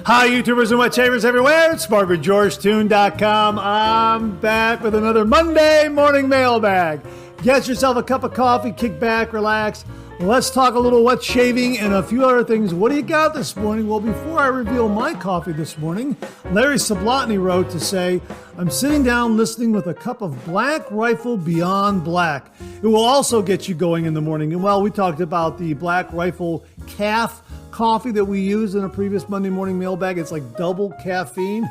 Hi, YouTubers and wet shavers everywhere. It's SmartWithGeorgeTune.com. I'm back with another Monday morning mailbag. Get yourself a cup of coffee, kick back, relax. Let's talk a little wet shaving and a few other things. What do you got this morning? Well, before I reveal my coffee this morning, Larry Sablotny wrote to say, I'm sitting down listening with a cup of Black Rifle Beyond Black. It will also get you going in the morning. And well, we talked about the Black Rifle calf coffee that we used in a previous Monday morning mailbag. It's like double caffeine.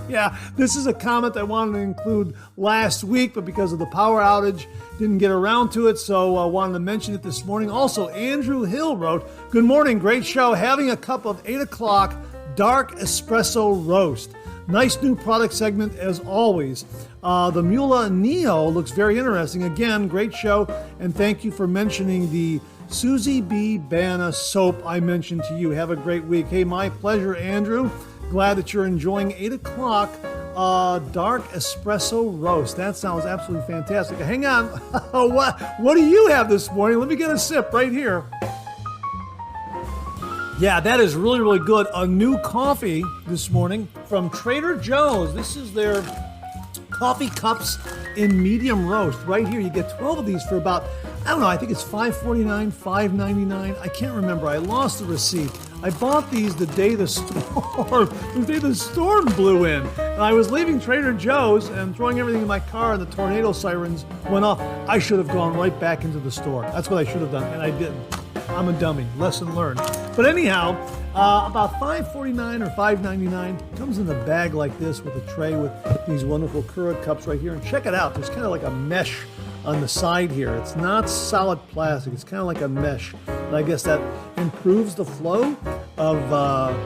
Yeah, this is a comment I wanted to include last week, but because of the power outage, didn't get around to it, so I wanted to mention it this morning. Also, Andrew Hill wrote, good morning, great show. Having a cup of 8 o'clock dark espresso roast. Nice new product segment as always. The Mula Neo looks very interesting. Again, great show, and thank you for mentioning the Susie B. Banna soap I mentioned to you. Have a great week. Hey, my pleasure, Andrew. Glad that you're enjoying 8 o'clock dark espresso roast. That sounds absolutely fantastic. Hang on. What do you have this morning? Let me get a sip right here. Yeah, that is really, really good. A new coffee this morning from Trader Joe's. This is their coffee cups in medium roast. Right here, you get 12 of these for about, I don't know, I think it's $5.49, $5.99. I can't remember. I lost the receipt. I bought these the day the storm blew in. And I was leaving Trader Joe's and throwing everything in my car, and the tornado sirens went off. I should have gone right back into the store. That's what I should have done, and I didn't. I'm a dummy. Lesson learned. But anyhow, about $5.49 or $5.99 comes in a bag like this with a tray with these wonderful Keurig cups right here. And check it out. There's kind of like a mesh on the side here. It's not solid plastic. It's kind of like a mesh. And I guess that improves the flow of the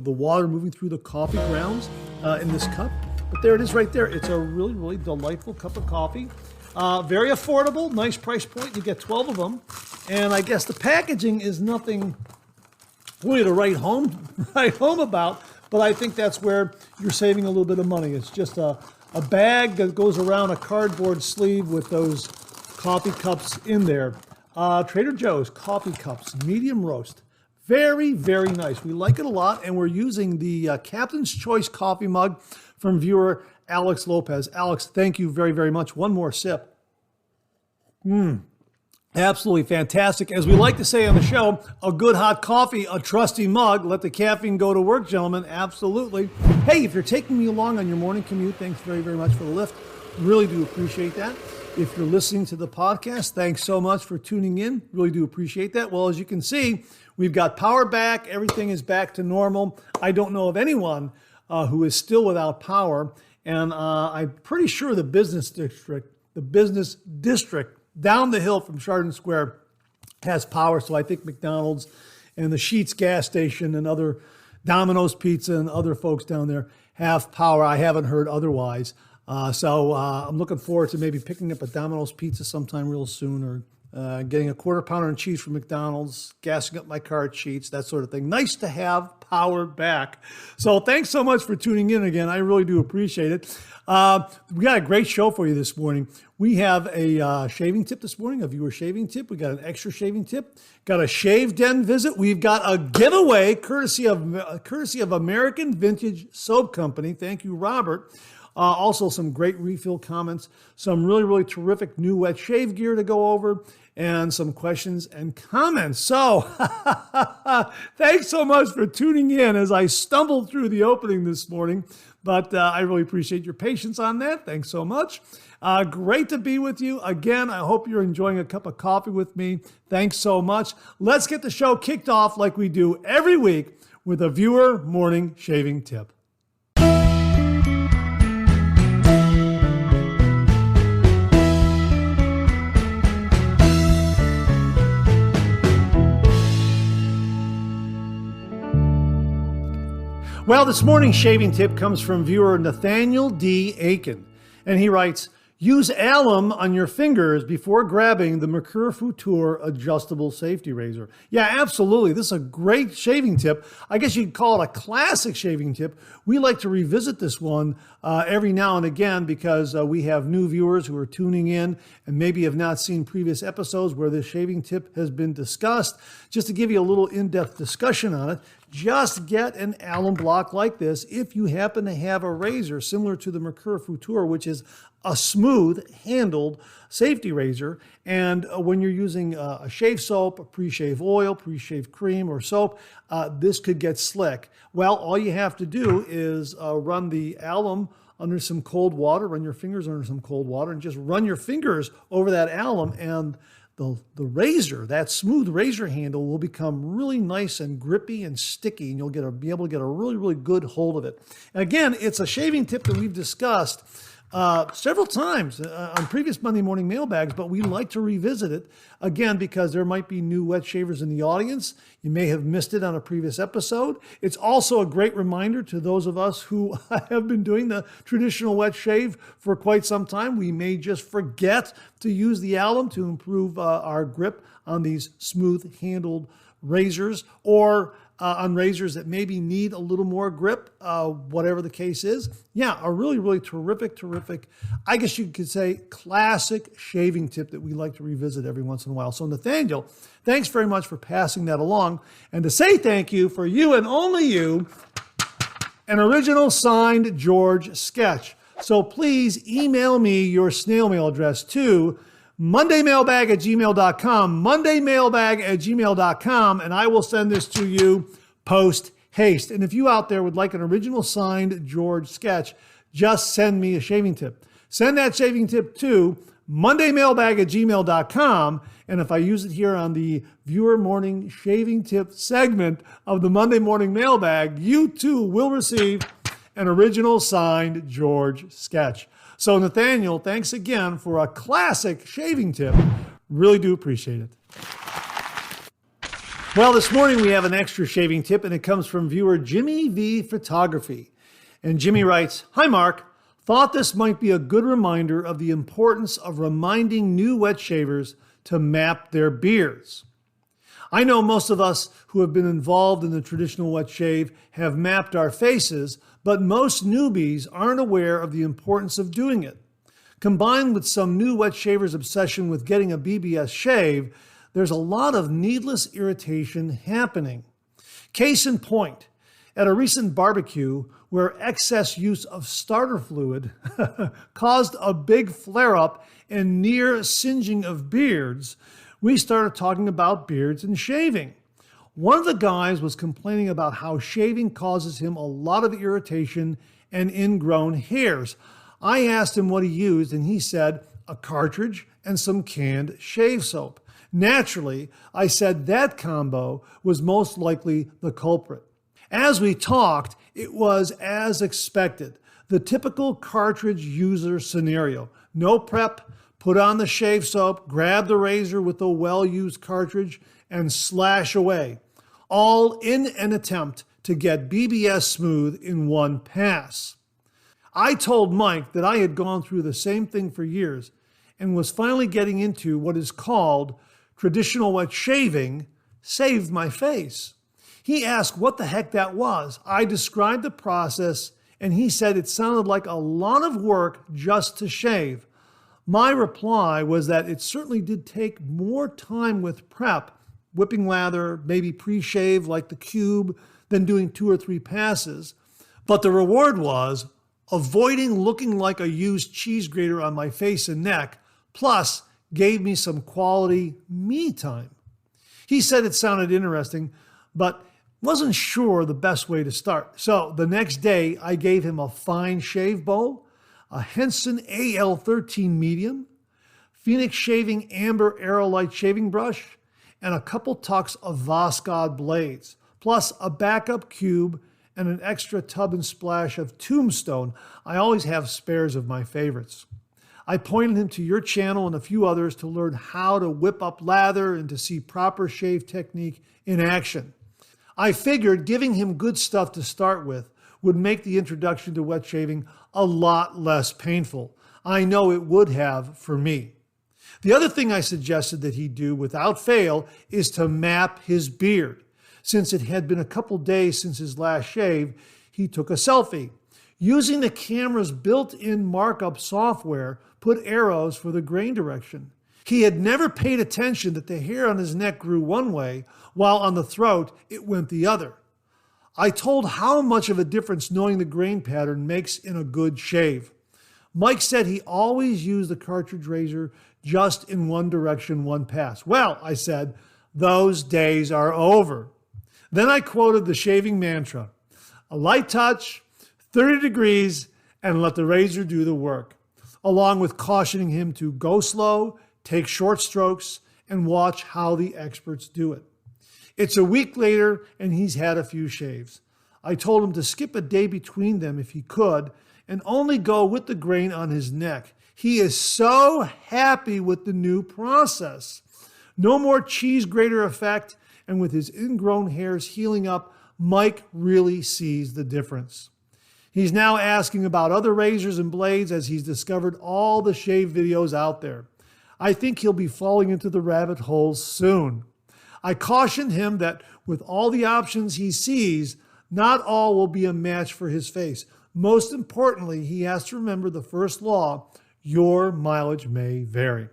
water moving through the coffee grounds in this cup. But there it is right there. It's a really, really delightful cup of coffee. Very affordable, nice price point. You get 12 of them. And I guess the packaging is nothing really to write home about, but I think that's where you're saving a little bit of money. It's just a bag that goes around a cardboard sleeve with those coffee cups in there. Trader Joe's coffee cups, medium roast. Very, very nice. We like it a lot, and we're using the Captain's Choice coffee mug from viewer Alex Lopez. Alex, thank you very, very much. One more sip. Absolutely fantastic. As we like to say on the show, a good hot coffee, a trusty mug. Let the caffeine go to work, gentlemen. Absolutely. Hey, if you're taking me along on your morning commute, thanks very, very much for the lift. Really do appreciate that. If you're listening to the podcast, thanks so much for tuning in. Really do appreciate that. Well, as you can see, we've got power back. Everything is back to normal. I don't know of anyone who is still without power. And I'm pretty sure the business district down the hill from Chardon Square has power. So I think McDonald's and the Sheetz gas station and other Domino's Pizza and other folks down there have power. I haven't heard otherwise. So I'm looking forward to maybe picking up a Domino's Pizza sometime real soon, or getting a quarter pounder and cheese from McDonald's, gassing up my car at Sheetz, that sort of thing. Nice to have power back. So thanks so much for tuning in again. I really do appreciate it. We got a great show for you this morning. We have a shaving tip this morning, a viewer shaving tip. We got an extra shaving tip. Got a shave den visit. We've got a giveaway courtesy of American Vintage Soap Company. Thank you, Robert. Also some great refill comments, some really, really terrific new wet shave gear to go over, and some questions and comments. So thanks so much for tuning in as I stumbled through the opening this morning, but I really appreciate your patience on that. Thanks so much. Great to be with you. Again, I hope you're enjoying a cup of coffee with me. Thanks so much. Let's get the show kicked off like we do every week with a viewer morning shaving tip. Well, this morning's shaving tip comes from viewer Nathaniel D. Aiken, and he writes, Use alum on your fingers before grabbing the Mercure Futur adjustable safety razor. Yeah, absolutely. This is a great shaving tip. I guess you'd call it a classic shaving tip. We like to revisit this one every now and again because we have new viewers who are tuning in and maybe have not seen previous episodes where this shaving tip has been discussed. Just to give you a little in-depth discussion on it, just get an alum block like this if you happen to have a razor similar to the Mercure Futur, which is a smooth-handled safety razor. And when you're using a shave soap, a pre-shave oil, pre-shave cream, or soap, this could get slick. Well, all you have to do is run the alum under some cold water, run your fingers under some cold water, and just run your fingers over that alum, and the razor, that smooth razor handle, will become really nice and grippy and sticky, and you'll be able to get a really, really good hold of it. And again, it's a shaving tip that we've discussed several times on previous Monday morning mailbags, but we like to revisit it again because there might be new wet shavers in the audience. You may have missed it on a previous episode. It's also a great reminder to those of us who have been doing the traditional wet shave for quite some time. We may just forget to use the alum to improve our grip on these smooth-handled razors, or on razors that maybe need a little more grip, whatever the case is. Yeah, a really, really terrific, I guess you could say classic shaving tip that we like to revisit every once in a while. So Nathaniel, thanks very much for passing that along. And to say thank you, for you and only you, an original signed George sketch. So please email me your snail mail address to mondaymailbag@gmail.com, mondaymailbag@gmail.com, and I will send this to you post haste. And if you out there would like an original signed George sketch, just send me a shaving tip. Send that shaving tip to mondaymailbag@gmail.com, and if I use it here on the viewer morning shaving tip segment of the Monday morning mailbag, you too will receive an original signed George sketch. So Nathaniel, thanks again for a classic shaving tip. Really do appreciate it. Well, this morning we have an extra shaving tip, and it comes from viewer Jimmy V Photography. And Jimmy writes, "Hi Mark, thought this might be a good reminder of the importance of reminding new wet shavers to map their beards. I know most of us who have been involved in the traditional wet shave have mapped our faces, but most newbies aren't aware of the importance of doing it. Combined with some new wet shavers' obsession with getting a BBS shave, there's a lot of needless irritation happening. Case in point, at a recent barbecue where excess use of starter fluid caused a big flare-up and near singeing of beards, we started talking about beards and shaving. One of the guys was complaining about how shaving causes him a lot of irritation and ingrown hairs. I asked him what he used, and he said a cartridge and some canned shave soap. Naturally, I said that combo was most likely the culprit. As we talked, it was as expected, the typical cartridge user scenario. No prep, put on the shave soap, grab the razor with a well-used cartridge, and slash away, all in an attempt to get BBS smooth in one pass. I told Mike that I had gone through the same thing for years and was finally getting into what is called traditional wet shaving, saved my face. He asked what the heck that was. I described the process, and he said it sounded like a lot of work just to shave. My reply was that it certainly did take more time with prep, whipping lather, maybe pre-shave like the cube, than doing 2 or 3 passes. But the reward was avoiding looking like a used cheese grater on my face and neck, plus gave me some quality me time. He said it sounded interesting, but wasn't sure the best way to start. So the next day, I gave him a fine shave bowl, a Henson AL13 medium, Phoenix Shaving Amber Aerolite shaving brush, and a couple tucks of Voskhod blades, plus a backup cube and an extra tub and splash of Tombstone. I always have spares of my favorites. I pointed him to your channel and a few others to learn how to whip up lather and to see proper shave technique in action. I figured giving him good stuff to start with would make the introduction to wet shaving a lot less painful. I know it would have for me. The other thing I suggested that he do without fail is to map his beard. Since it had been a couple days since his last shave, he took a selfie. Using the camera's built-in markup software, put arrows for the grain direction. He had never paid attention that the hair on his neck grew one way, while on the throat it went the other. I told how much of a difference knowing the grain pattern makes in a good shave. Mike said he always used the cartridge razor just in one direction, one pass. Well, I said, those days are over. Then I quoted the shaving mantra, a light touch, 30 degrees, and let the razor do the work, along with cautioning him to go slow, take short strokes, and watch how the experts do it. It's a week later, and he's had a few shaves. I told him to skip a day between them if he could, and only go with the grain on his neck. He is so happy with the new process. No more cheese grater effect, and with his ingrown hairs healing up, Mike really sees the difference. He's now asking about other razors and blades as he's discovered all the shave videos out there. I think he'll be falling into the rabbit hole soon. I cautioned him that with all the options he sees, not all will be a match for his face. Most importantly, he has to remember the first law, your mileage may vary.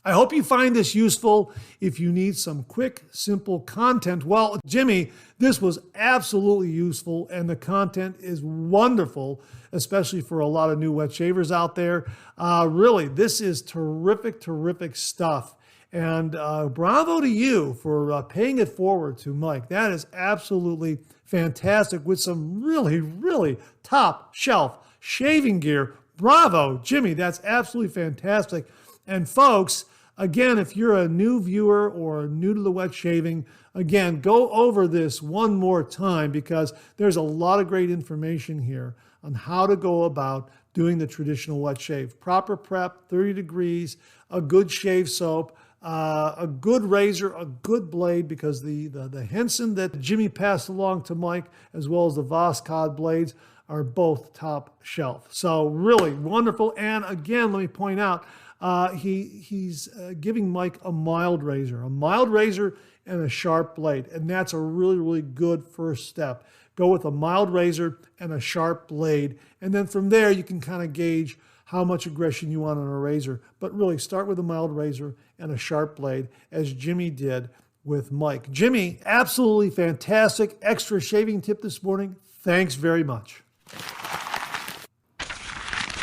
I hope you find this useful. If you need some quick, simple content, well, Jimmy, this was absolutely useful, and the content is wonderful, especially for a lot of new wet shavers out there. Really, this is terrific, terrific stuff. And bravo to you for paying it forward to Mike. That is absolutely fantastic with some really, really top shelf shaving gear. Bravo, Jimmy. That's absolutely fantastic. And folks, again, if you're a new viewer or new to the wet shaving, again, go over this one more time because there's a lot of great information here on how to go about doing the traditional wet shave. Proper prep, 30 degrees, a good shave soap, a good razor, a good blade, because the Henson that Jimmy passed along to Mike, as well as the Voskhod blades, are both top shelf. So really wonderful. And again, let me point out, he's giving Mike a mild razor and a sharp blade. And that's a really, really good first step. Go with a mild razor and a sharp blade. And then from there, you can kind of gauge how much aggression you want on a razor. But really start with a mild razor and a sharp blade, as Jimmy did with Mike. Jimmy, absolutely fantastic extra shaving tip this morning. Thanks very much.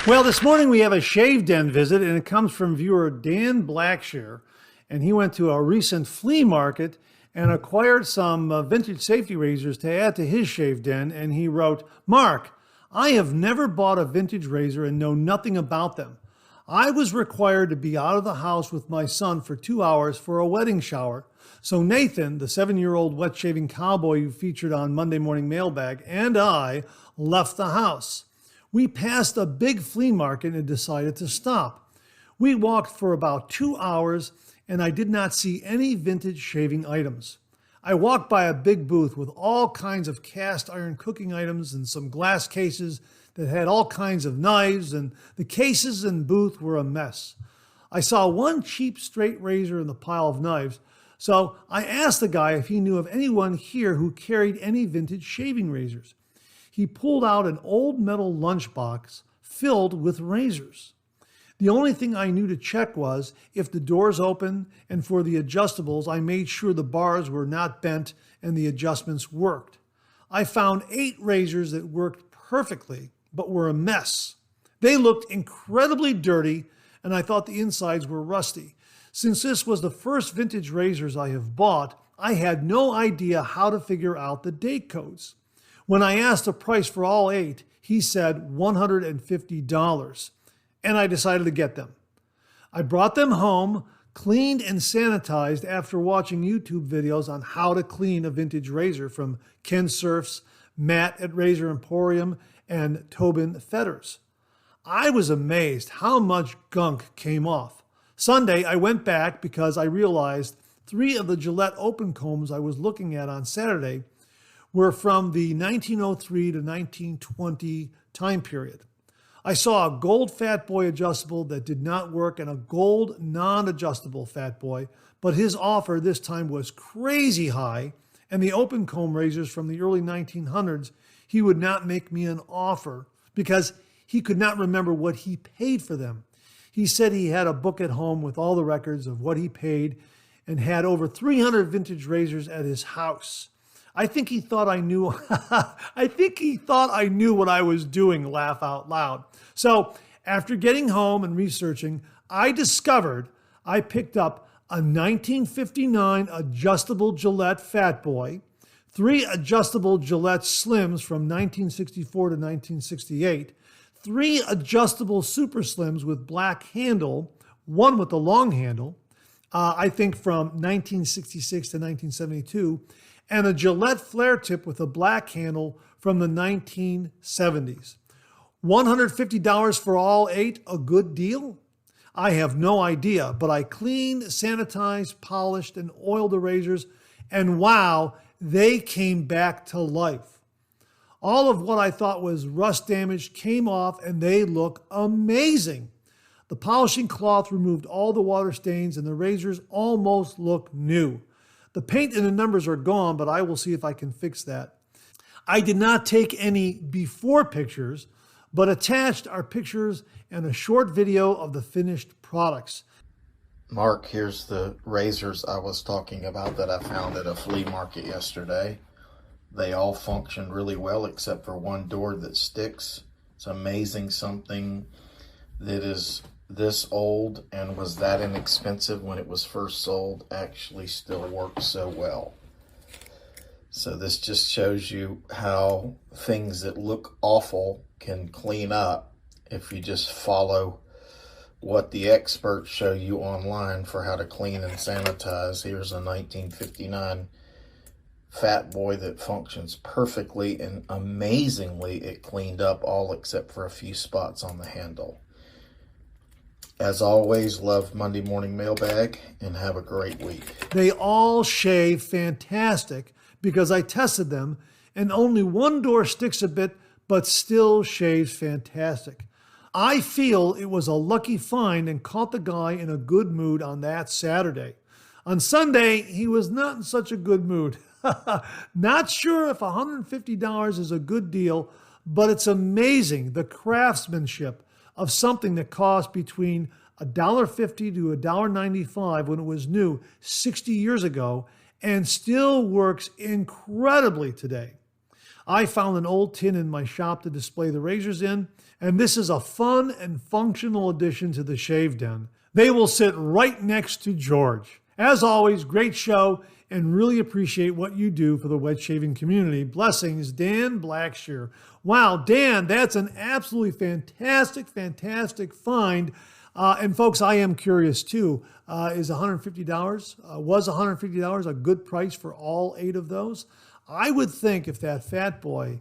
Well, this morning we have a shave den visit, and it comes from viewer Dan Blackshire. And he went to a recent flea market and acquired some vintage safety razors to add to his shave den. And he wrote, Mark, I have never bought a vintage razor and know nothing about them. I was required to be out of the house with my son for 2 hours for a wedding shower. So Nathan, the 7-year-old wet shaving cowboy you featured on Monday Morning Mailbag, and I left the house. We passed a big flea market and decided to stop. We walked for about 2 hours and I did not see any vintage shaving items. I walked by a big booth with all kinds of cast iron cooking items and some glass cases that had all kinds of knives, and the cases and booth were a mess. I saw one cheap straight razor in the pile of knives, so I asked the guy if he knew of anyone here who carried any vintage shaving razors. He pulled out an old metal lunchbox filled with razors. The only thing I knew to check was if the doors opened, and for the adjustables, I made sure the bars were not bent and the adjustments worked. I found 8 razors that worked perfectly, but were a mess. They looked incredibly dirty, and I thought the insides were rusty. Since this was the first vintage razors I have bought, I had no idea how to figure out the date codes. When I asked the price for all 8, he said $150. And I decided to get them. I brought them home, cleaned and sanitized after watching YouTube videos on how to clean a vintage razor from Ken Surf's, Matt at Razor Emporium, and Tobin Fetters. I was amazed how much gunk came off. Sunday, I went back because I realized 3 of the Gillette open combs I was looking at on Saturday were from the 1903 to 1920 time period. I saw a gold Fat Boy adjustable that did not work and a gold non-adjustable Fat Boy, but his offer this time was crazy high, and the open comb razors from the early 1900s, he would not make me an offer because he could not remember what he paid for them. He said he had a book at home with all the records of what he paid and had over 300 vintage razors at his house. I think he thought I knew what I was doing, laugh out loud. So after getting home and researching, I discovered I picked up a 1959 adjustable Gillette Fat Boy, 3 adjustable Gillette Slims from 1964 to 1968, 3 adjustable Super Slims with black handle, 1 with the long handle, I think from 1966 to 1972, and a Gillette flare tip with a black handle from the 1970s. $150 for all 8, a good deal? I have no idea, but I cleaned, sanitized, polished, and oiled the razors, and wow, they came back to life. All of what I thought was rust damage came off, and they look amazing. The polishing cloth removed all the water stains, and the razors almost look new. The paint and the numbers are gone, but I will see if I can fix that. I did not take any before pictures, but attached are pictures and a short video of the finished products. Mark, here's the razors I was talking about that I found at a flea market yesterday. They all functioned really well except for one door that sticks. It's amazing something that is this old and was that inexpensive when it was first sold actually still works so well. So this just shows you how things that look awful can clean up if you just follow what the experts show you online for how to clean and sanitize. Here's a 1959 Fat Boy that functions perfectly, and amazingly it cleaned up all except for a few spots on the handle. As always, love Monday Morning Mailbag, and have a great week. They all shave fantastic because I tested them, and only one door sticks a bit, but still shaves fantastic. I feel it was a lucky find and caught the guy in a good mood on that Saturday. On Sunday, he was not in such a good mood. Not sure if $150 is a good deal, but it's amazing the craftsmanship of something that cost between $1.50 to $1.95 when it was new 60 years ago and still works incredibly today. I found an old tin in my shop to display the razors in, and this is a fun and functional addition to the shave den. They will sit right next to George. As always, great show, and really appreciate what you do for the wet shaving community. Blessings, Dan Blackshear. Wow, Dan, that's an absolutely fantastic find. And folks, I am curious too. Was $150 a good price for all 8 of those? I would think if that Fat Boy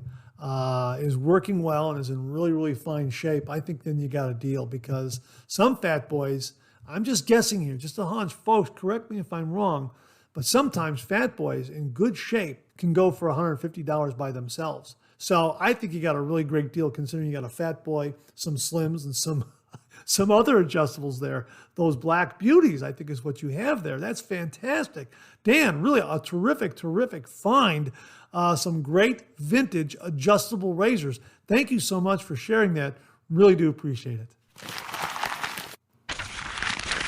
is working well and is in really fine shape, I think then you got a deal, because some Fat Boys, I'm just guessing here, just a hunch, folks, correct me if I'm wrong, but sometimes Fat Boys in good shape can go for $150 by themselves. So I think you got a really great deal considering you got a Fat Boy, some Slims, and some other adjustables there. Those Black Beauties, I think, is what you have there. That's fantastic. Dan, really a terrific find. Some great vintage adjustable razors. Thank you so much for sharing that. Really do appreciate it.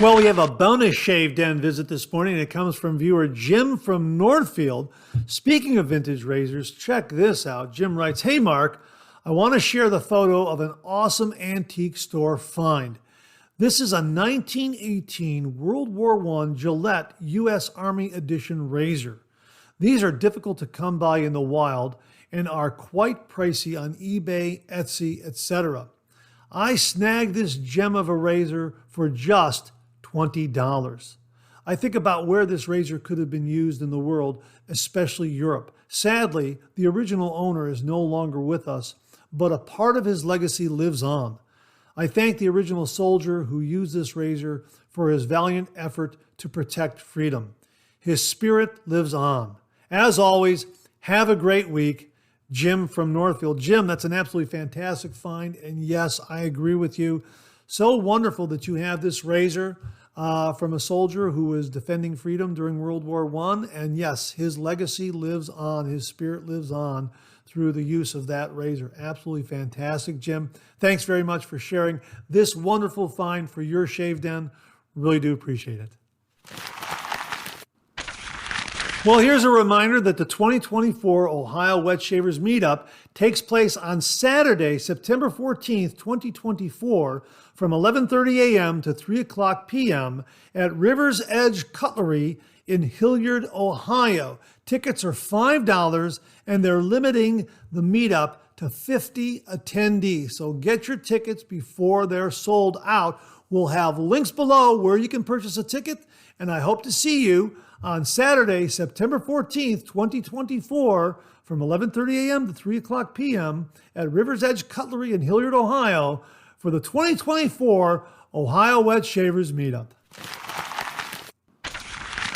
Well, we have a bonus Shave Den visit this morning, and it comes from viewer Jim from Northfield. Speaking of vintage razors, check this out. Jim writes, "Hey, Mark, I want to share the photo of an awesome antique store find. This is a 1918 World War I Gillette U.S. Army Edition razor. These are difficult to come by in the wild and are quite pricey on eBay, Etsy, etc. I snagged this gem of a razor for just $20. I think about where this razor could have been used in the world, especially Europe. Sadly, the original owner is no longer with us, but a part of his legacy lives on. I thank the original soldier who used this razor for his valiant effort to protect freedom. His spirit lives on. As always, have a great week. Jim from Northfield. Jim, that's an absolutely fantastic find. And yes, I agree with you. So wonderful that you have this razor from a soldier who was defending freedom during World War I. And yes, his legacy lives on, his spirit lives on through the use of that razor. Absolutely fantastic, Jim. Thanks very much for sharing this wonderful find for your shave den. Really do appreciate it. Well, here's a reminder that the 2024 Ohio Wet Shavers Meetup takes place on Saturday, September 14th, 2024, from 11:30 a.m. to 3 o'clock p.m. at River's Edge Cutlery in Hilliard, Ohio. Tickets are $5, and they're limiting the meetup to 50 attendees. So get your tickets before they're sold out. We'll have links below where you can purchase a ticket, and I hope to see you on Saturday, September 14th, 2024, from 11:30 a.m. to 3 o'clock p.m. at River's Edge Cutlery in Hilliard, Ohio, for the 2024 Ohio Wet Shavers Meetup.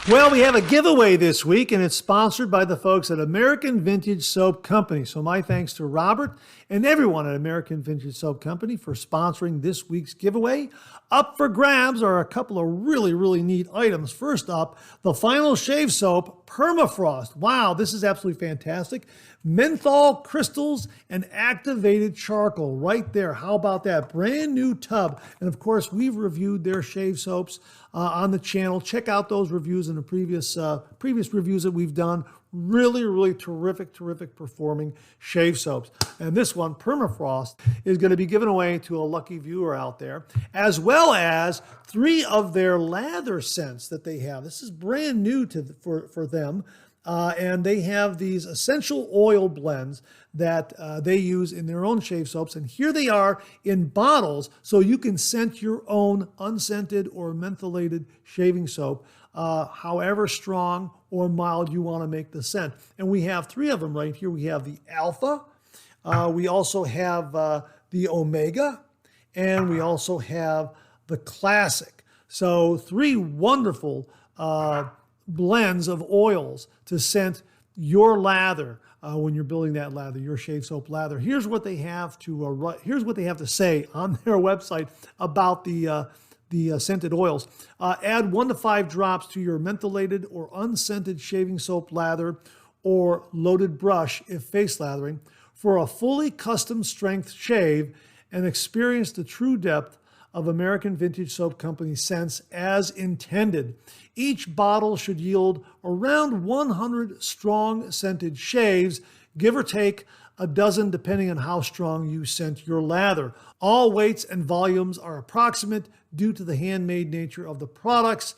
Well, we have a giveaway this week, and it's sponsored by the folks at American Vintage Soap Company. So my thanks to Robert and everyone at American Vintage Soap Company for sponsoring this week's giveaway. Up for grabs are a couple of really, really neat items. First up, the Final Shave Soap Permafrost. Wow, this is absolutely fantastic. Menthol crystals and activated charcoal right there. How about that? Brand new tub. And of course, we've reviewed their shave soaps on the channel. Check out those reviews in the previous reviews that we've done. Really, really terrific performing shave soaps. And this one, Permafrost, is going to be given away to a lucky viewer out there, as well as 3 of their lather scents that they have. This is brand new for them. And they have these essential oil blends that they use in their own shave soaps. And here they are in bottles, so you can scent your own unscented or mentholated shaving soap, however strong or mild you want to make the scent. And we have 3 of them right here. We have the Alpha, we also have the Omega, and we also have the Classic. So 3 wonderful blends of oils to scent your lather when you're building that lather, your shave soap lather. Here's what they have to say on their website about the scented oils. Add 1 to 5 drops to your mentholated or unscented shaving soap lather or loaded brush if face lathering for a fully custom strength shave and experience the true depth of American Vintage Soap Company scents as intended. Each bottle should yield around 100 strong scented shaves, give or take a dozen depending on how strong you scent your lather. All weights and volumes are approximate due to the handmade nature of the products.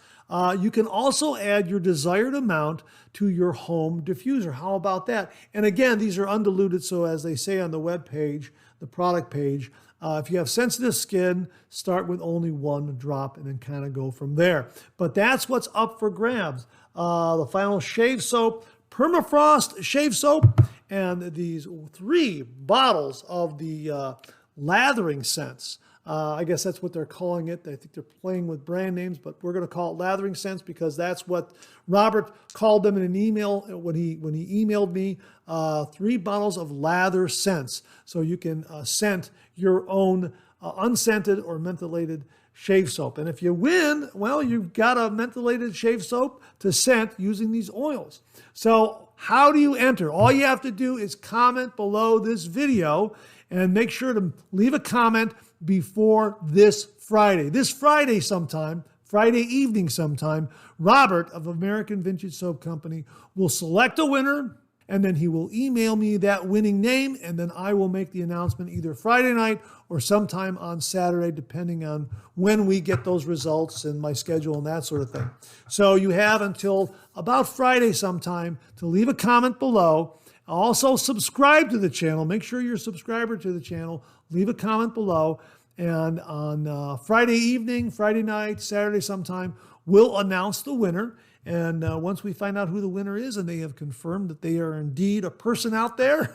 You can also add your desired amount to your home diffuser. How about that? And again, these are undiluted, so as they say on the web page, the product page, if you have sensitive skin, start with only 1 drop and then kind of go from there. But that's what's up for grabs. The Final Shave Soap, Permafrost Shave Soap, and these 3 bottles of the lathering scents. I guess that's what they're calling it. I think they're playing with brand names, but we're going to call it lathering scents because that's what Robert called them in an email when he emailed me. 3 bottles of lather scents, so you can scent your own unscented or mentholated shave soap. And if you win, well, you've got a mentholated shave soap to scent using these oils. So how do you enter? All you have to do is comment below this video and make sure to leave a comment before this Friday. This Friday sometime, Friday evening sometime, Robert of American Vintage Soap Company will select a winner, and then he will email me that winning name, and then I will make the announcement either Friday night or sometime on Saturday, depending on when we get those results and my schedule and that sort of thing. So you have until about Friday sometime to leave a comment below. Also, subscribe to the channel. Make sure you're a subscriber to the channel. Leave a comment below. And on Friday evening, Friday night, Saturday sometime, we'll announce the winner. And once we find out who the winner is and they have confirmed that they are indeed a person out there,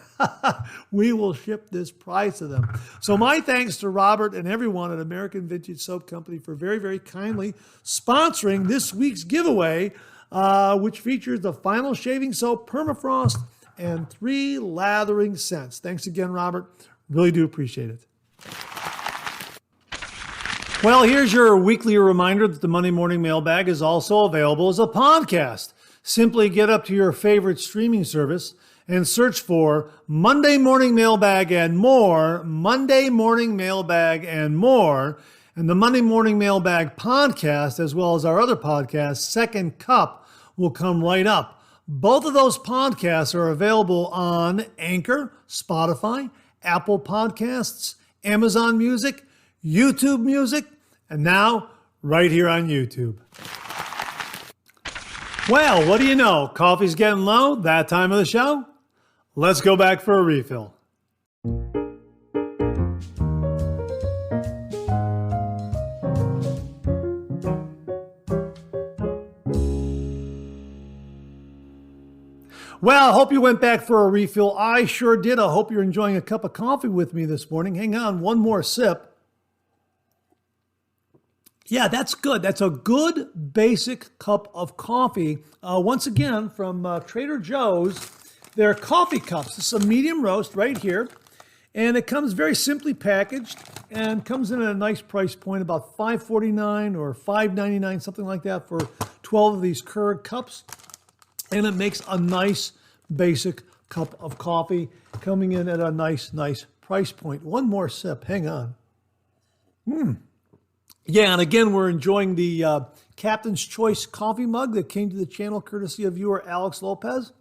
we will ship this prize to them. So my thanks to Robert and everyone at American Vintage Soap Company for very, very kindly sponsoring this week's giveaway, which features the Final Shaving Soap Permafrost and 3 lathering scents. Thanks again, Robert. Really do appreciate it. Well, here's your weekly reminder that the Monday Morning Mailbag is also available as a podcast. Simply get up to your favorite streaming service and search for Monday Morning Mailbag and more, Monday Morning Mailbag and more, and the Monday Morning Mailbag podcast, as well as our other podcast, Second Cup, will come right up. Both of those podcasts are available on Anchor, Spotify, Apple Podcasts, Amazon Music, YouTube Music, and now right here on YouTube. Well, what do you know? Coffee's getting low, that time of the show. Let's go back for a refill. Well, I hope you went back for a refill. I sure did. I hope you're enjoying a cup of coffee with me this morning. Hang on, one more sip. Yeah, that's good. That's a good basic cup of coffee. Once again, from Trader Joe's, they're coffee cups. It's a medium roast right here. And it comes very simply packaged and comes in at a nice price point, about $5.49 or $5.99, something like that for 12 of these Keurig cups. And it makes a nice basic cup of coffee coming in at a nice price point. One more sip. Hang on. Yeah, and again, we're enjoying the Captain's Choice coffee mug that came to the channel courtesy of viewer Alex Lopez.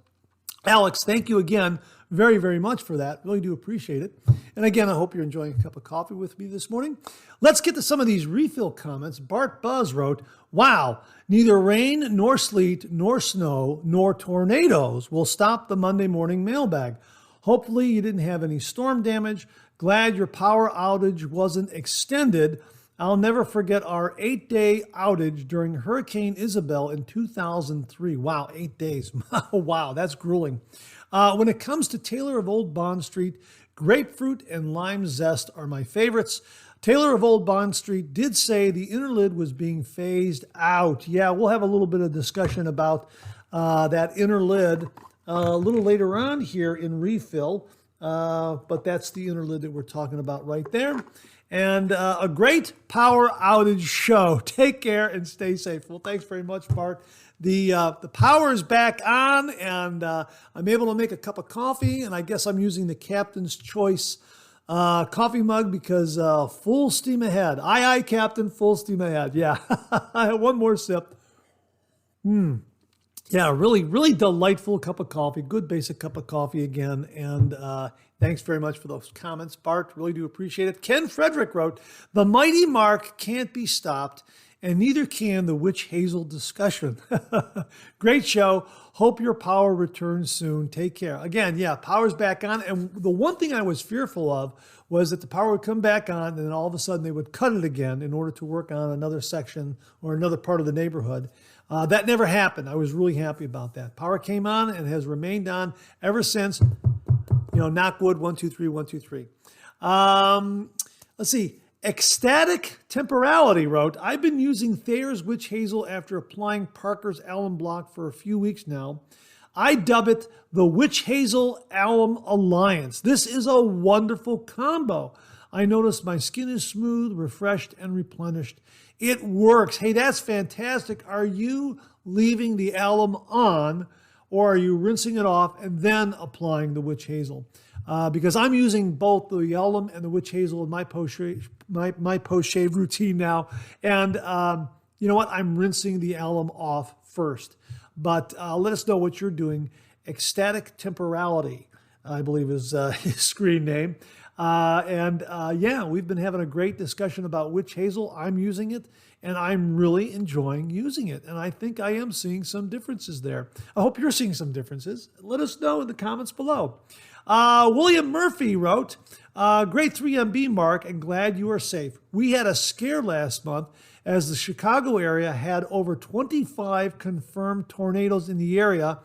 Alex, thank you again very, very much for that. Really do appreciate it. And again, I hope you're enjoying a cup of coffee with me this morning. Let's get to some of these refill comments. Bart Buzz wrote, wow, neither rain nor sleet nor snow nor tornadoes will stop the Monday morning mailbag. Hopefully you didn't have any storm damage. Glad your power outage wasn't extended. I'll never forget our 8-day outage during Hurricane Isabel in 2003. Wow, 8 days. Wow, that's grueling. When it comes to Taylor of Old Bond Street, grapefruit and lime zest are my favorites. Taylor of Old Bond Street did say the inner lid was being phased out. Yeah, we'll have a little bit of discussion about that inner lid a little later on here in refill, but that's the inner lid that we're talking about right there. And a great power outage show. Take care and stay safe. Well, thanks very much, Bart. The power is back on, and I'm able to make a cup of coffee, and I guess I'm using the Captain's Choice coffee mug because full steam ahead. Aye, aye, Captain, full steam ahead. Yeah, one more sip. Yeah, really, really delightful cup of coffee. Good basic cup of coffee again, and thanks very much for those comments, Bart. Really do appreciate it. Ken Frederick wrote, the mighty Mark can't be stopped, and neither can the Witch Hazel discussion. Great show. Hope your power returns soon. Take care. Again, yeah, power's back on. And the one thing I was fearful of was that the power would come back on and then all of a sudden they would cut it again in order to work on another section or another part of the neighborhood. That never happened. I was really happy about that. Power came on and has remained on ever since. You know, knock wood, 1, 2, 3, 1, 2, 3. Let's see. Ecstatic Temporality wrote, I've been using Thayer's Witch Hazel after applying Parker's alum block for a few weeks now. I dub it the Witch Hazel Alum Alliance. This is a wonderful combo. I noticed my skin is smooth, refreshed, and replenished. It works. Hey, that's fantastic. Are you leaving the alum on, or are you rinsing it off and then applying the Witch Hazel? Because I'm using both the alum and the Witch Hazel in my post-shave routine now. And you know what? I'm rinsing the alum off first. But let us know what you're doing. Ecstatic Temporality, I believe is his screen name. Yeah, we've been having a great discussion about Witch Hazel. I'm using it, and I'm really enjoying using it. And I think I am seeing some differences there. I hope you're seeing some differences. Let us know in the comments below. William Murphy wrote, great 3MB, Mark, and glad you are safe. We had a scare last month as the Chicago area had over 25 confirmed tornadoes in the area,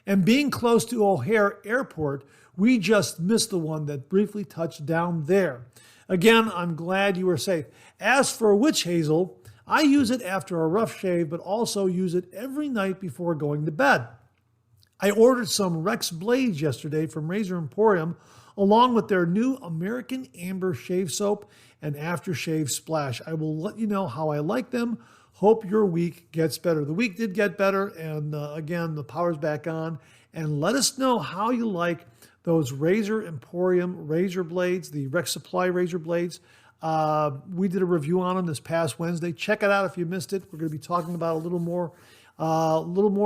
and being close to O'Hare Airport, we just missed the one that briefly touched down there. Again, I'm glad you are safe. As for Witch Hazel, I use it after a rough shave, but also use it every night before going to bed. I ordered some Rex blades yesterday from Razor Emporium, along with their new American Amber Shave Soap and Aftershave Splash. I will let you know how I like them. Hope your week gets better. The week did get better, and again, the power's back on. And let us know how you like those Razor Emporium razor blades, the Rex Supply razor blades. We did a review on them this past Wednesday. Check it out if you missed it. We're going to be talking about a little more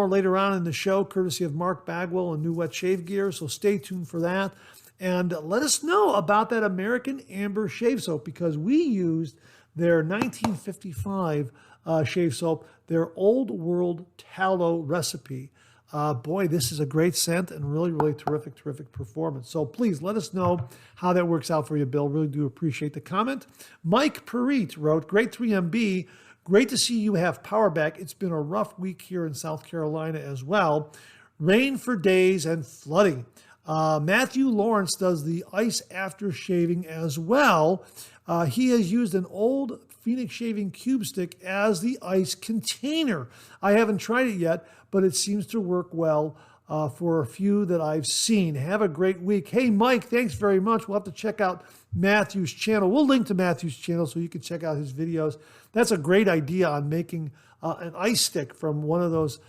later on in the show, courtesy of Mark Bagwell and New Wet Shave Gear. So stay tuned for that. And let us know about that American Amber Shave Soap, because we used their 1955 shave soap, their Old World Tallow recipe. Boy, this is a great scent and really, really terrific performance. So please let us know how that works out for you, Bill. Really do appreciate the comment. Mike Perit wrote, great 3MB. Great to see you have power back. It's been a rough week here in South Carolina as well. Rain for days and flooding. Matthew Lawrence does the ice after shaving as well. He has used an old Phoenix shaving cube stick as the ice container. I haven't tried it yet, but it seems to work well for a few that I've seen. Have a great week. Hey, Mike, thanks very much. We'll have to check out Matthew's channel. We'll link to Matthew's channel so you can check out his videos. That's a great idea on making an ice stick from one of those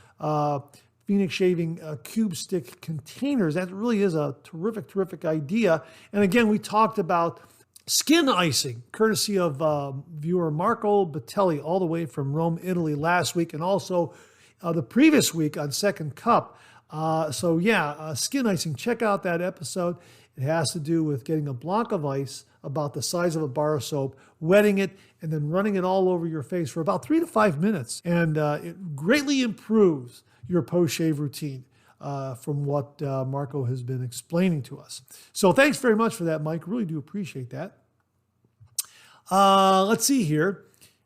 Phoenix shaving cube stick containers. That really is a terrific idea. And again, we talked about skin icing, courtesy of viewer Marco Batelli, all the way from Rome, Italy last week, and also the previous week on Second Cup. Skin icing. Check out that episode. It has to do with getting a block of ice about the size of a bar of soap, wetting it, and then running it all over your face for about 3 to 5 minutes. And it greatly improves your post-shave routine from what Marco has been explaining to us. So thanks very much for that, Mike. Really do appreciate that. Let's see here.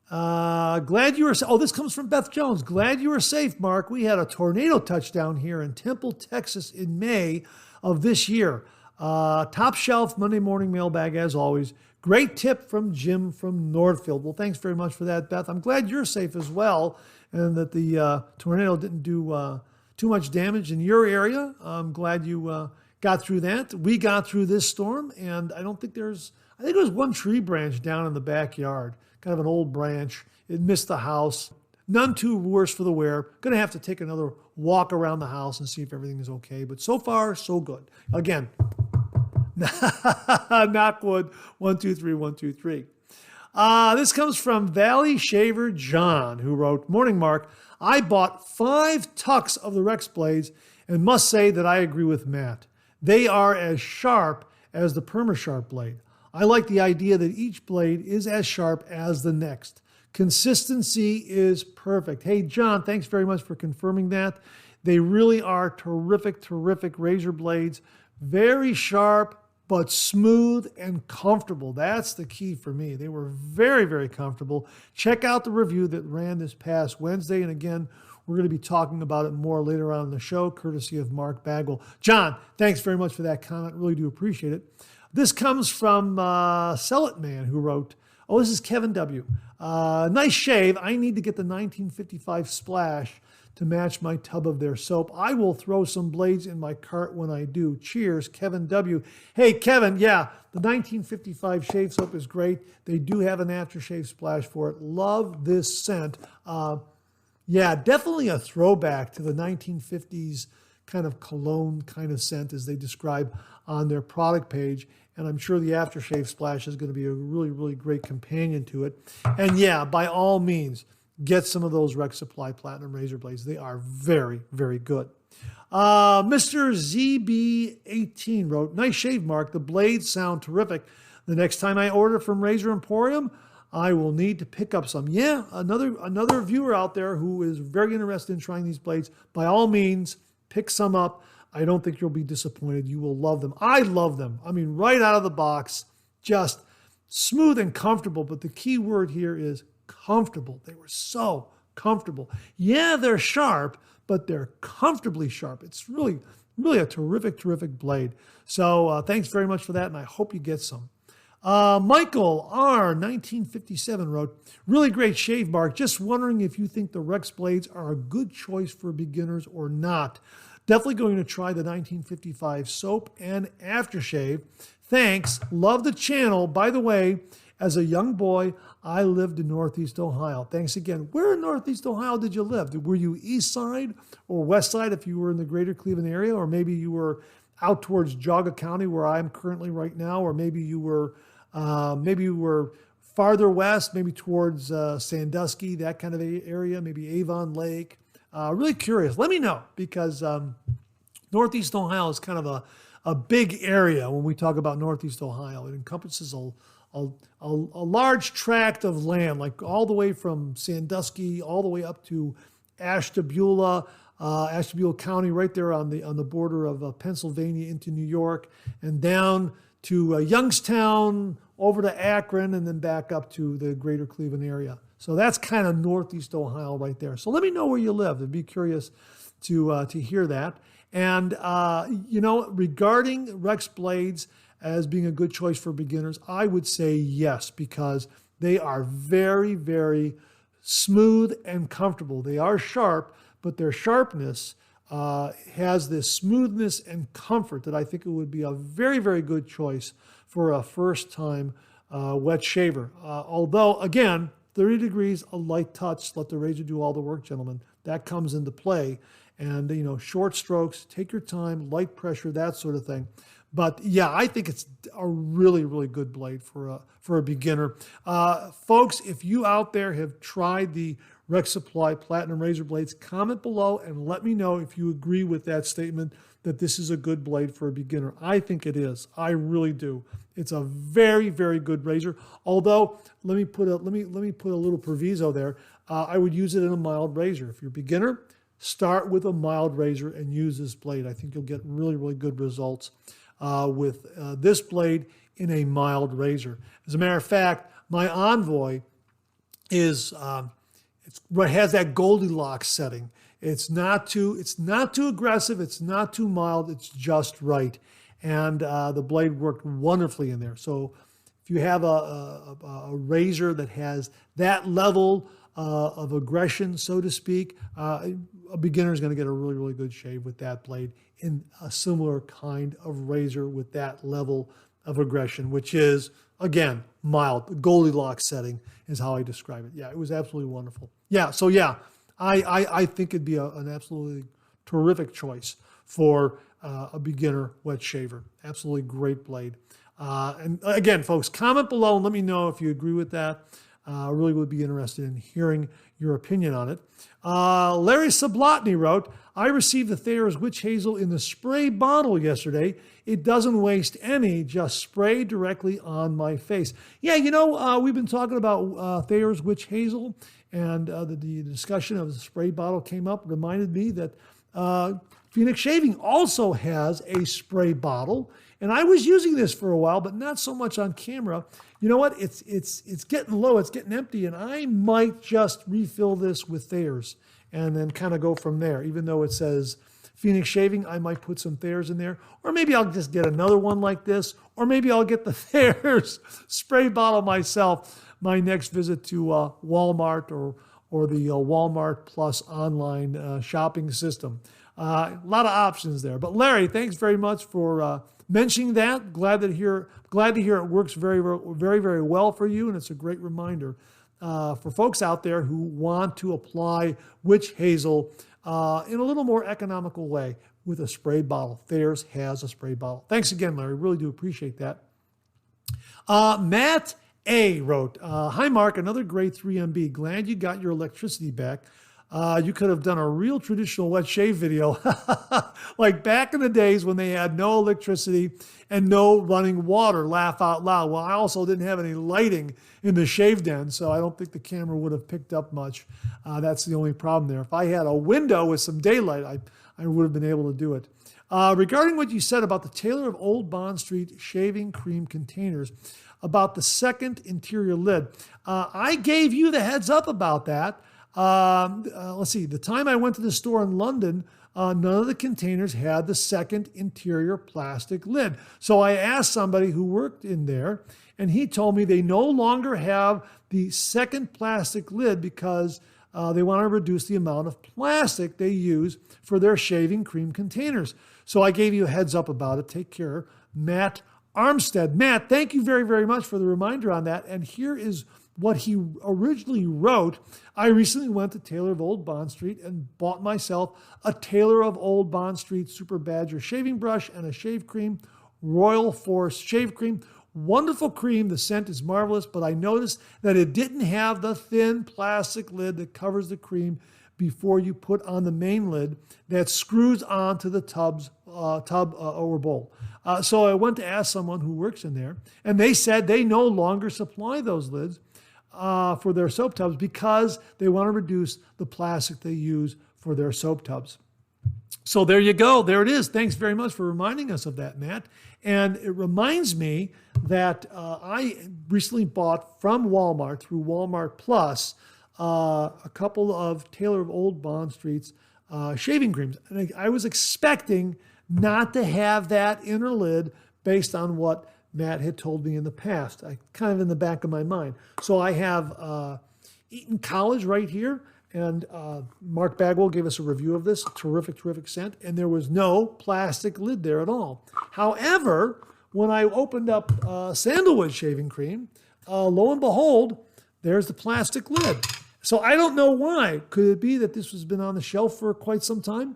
Glad you were, this comes from Beth Jones. Glad you were safe, Mark. We had a tornado touchdown here in Temple, Texas in May of this year. Top shelf Monday morning mailbag as always. Great tip from Jim from Northfield. Well, thanks very much for that, Beth. I'm glad you're safe as well, and that the tornado didn't do too much damage in your area. I'm glad you got through that. We got through this storm, and I think there was one tree branch down in the backyard, kind of an old branch. It missed the house. None too worse for the wear. Going to have to take another walk around the house and see if everything is okay. But so far, so good. Again, knock wood, 1, 2, 3, 1, 2, 3. This comes from Valley Shaver John, who wrote, Morning, Mark. I bought 5 tucks of the Rex blades and must say that I agree with Matt. They are as sharp as the PermaSharp blade. I like the idea that each blade is as sharp as the next. Consistency is perfect. Hey, John, thanks very much for confirming that. They really are terrific razor blades. Very sharp, but smooth and comfortable. That's the key for me. They were very comfortable. Check out the review that ran this past Wednesday. And again, we're going to be talking about it more later on in the show, courtesy of Mark Bagwell. John, thanks very much for that comment. Really do appreciate it. This comes from Sell It Man, who wrote, this is Kevin W. Nice shave. I need to get the 1955 Splash to match my tub of their soap. I will throw some blades in my cart when I do. Cheers, Kevin W. Hey, Kevin, yeah, the 1955 shave soap is great. They do have an aftershave splash for it. Love this scent. Definitely a throwback to the 1950s kind of cologne kind of scent as they describe on their product page. And I'm sure the aftershave splash is going to be a really great companion to it. And yeah, by all means, get some of those Rex Supply Platinum razor blades. They are very good. Mr. ZB18 wrote, nice shave, Mark. The blades sound terrific. The next time I order from Razor Emporium, I will need to pick up some. Yeah, another viewer out there who is very interested in trying these blades. By all means, pick some up. I don't think you'll be disappointed. You will love them. I love them. I mean, right out of the box, just smooth and comfortable. But the key word here is comfortable. They were so comfortable. Yeah, they're sharp, but they're comfortably sharp. It's really a terrific blade. So thanks very much for that, and I hope you get some. Michael R. 1957 wrote, really great shave, Mark. Just wondering if you think the Rex blades are a good choice for beginners or not. Definitely going to try the 1955 soap and aftershave. Thanks. Love the channel. By the way, as a young boy, I lived in Northeast Ohio. Thanks again. Where in Northeast Ohio did you live? Were you east side or west side if you were in the greater Cleveland area, or maybe you were out towards Geauga County where I'm currently right now, or maybe you were farther west, maybe towards Sandusky, that kind of area, maybe Avon Lake. Really curious. Let me know, because Northeast Ohio is kind of a big area when we talk about Northeast Ohio. It encompasses a large tract of land, like all the way from Sandusky all the way up to Ashtabula County, right there on the border of Pennsylvania into New York, and down to Youngstown, over to Akron, and then back up to the greater Cleveland area. So that's kind of Northeast Ohio right there. So let me know where you live. I'd be curious to hear that. And, regarding Rex blades as being a good choice for beginners, I would say yes, because they are very, very smooth and comfortable. They are sharp, but their sharpness has this smoothness and comfort that I think it would be a very, very good choice for a first-time wet shaver. Although, again, 30 degrees, a light touch, let the razor do all the work, gentlemen. That comes into play. And, short strokes, take your time, light pressure, that sort of thing. But yeah, I think it's a really, really good blade for a beginner. Folks, if you out there have tried the Rex Supply Platinum Razor Blades, comment below and let me know if you agree with that statement that this is a good blade for a beginner. I think it is. I really do. It's a very, very good razor. Although, let me put a little proviso there. I would use it in a mild razor. If you're a beginner, start with a mild razor and use this blade. I think you'll get really, really good results with this blade in a mild razor. As a matter of fact, my Envoy has that Goldilocks setting. It's not too aggressive. It's not too mild. It's just right. And the blade worked wonderfully in there. So if you have a razor that has that level of aggression, so to speak, a beginner is going to get a really, really good shave with that blade in a similar kind of razor with that level of aggression, which is, again, mild. The Goldilocks setting is how I describe it. Yeah, it was absolutely wonderful. Yeah, so yeah, I think it'd be an absolutely terrific choice for a beginner wet shaver. Absolutely great blade. And again, folks, comment below and let me know if you agree with that. I really would be interested in hearing your opinion on it. Larry Sablotny wrote, I received the Thayer's Witch Hazel in the spray bottle yesterday. It doesn't waste any, just spray directly on my face. Yeah, we've been talking about Thayer's Witch Hazel, and the discussion of the spray bottle came up, reminded me that Phoenix Shaving also has a spray bottle, and I was using this for a while, but not so much on camera. You know what? It's getting low, it's getting empty, and I might just refill this with Thayer's and then kind of go from there. Even though it says Phoenix Shaving, I might put some Thayer's in there, or maybe I'll just get another one like this, or maybe I'll get the Thayer's spray bottle myself my next visit to Walmart or the Walmart Plus online shopping system. A lot of options there. But Larry, thanks very much for mentioning that. Glad to hear it works very, very, very well for you, and it's a great reminder for folks out there who want to apply witch hazel in a little more economical way with a spray bottle. Thayer's has a spray bottle. Thanks again, Larry. Really do appreciate that. Matt A wrote, hi, Mark, another great 3MB. Glad you got your electricity back. You could have done a real traditional wet shave video, like back in the days when they had no electricity and no running water, laugh out loud. Well, I also didn't have any lighting in the shave den, so I don't think the camera would have picked up much. That's the only problem there. If I had a window with some daylight, I would have been able to do it. Regarding what you said about the Taylor of Old Bond Street shaving cream containers, about the second interior lid, I gave you the heads up about that. Let's see, the time I went to the store in London, none of the containers had the second interior plastic lid. So I asked somebody who worked in there, and he told me they no longer have the second plastic lid because they want to reduce the amount of plastic they use for their shaving cream containers. So I gave you a heads up about it. Take care. Matt Armstead. Matt, thank you very, very much for the reminder on that. And here is what he originally wrote. I recently went to Taylor of Old Bond Street and bought myself a Taylor of Old Bond Street Super Badger shaving brush and a shave cream, Royal Force shave cream. Wonderful cream. The scent is marvelous, but I noticed that it didn't have the thin plastic lid that covers the cream before you put on the main lid that screws onto the tub or bowl. So I went to ask someone who works in there, and they said they no longer supply those lids for their soap tubs because they want to reduce the plastic they use for their soap tubs. So there you go. There it is. Thanks very much for reminding us of that, Matt. And it reminds me that I recently bought from Walmart through Walmart Plus a couple of Taylor of Old Bond Street's shaving creams. And I was expecting not to have that inner lid based on what Matt had told me in the past. Kind of in the back of my mind. So I have Eton College right here. And Mark Bagwell gave us a review of this. Terrific, terrific scent. And there was no plastic lid there at all. However, when I opened up Sandalwood shaving cream, lo and behold, there's the plastic lid. So I don't know why. Could it be that this has been on the shelf for quite some time?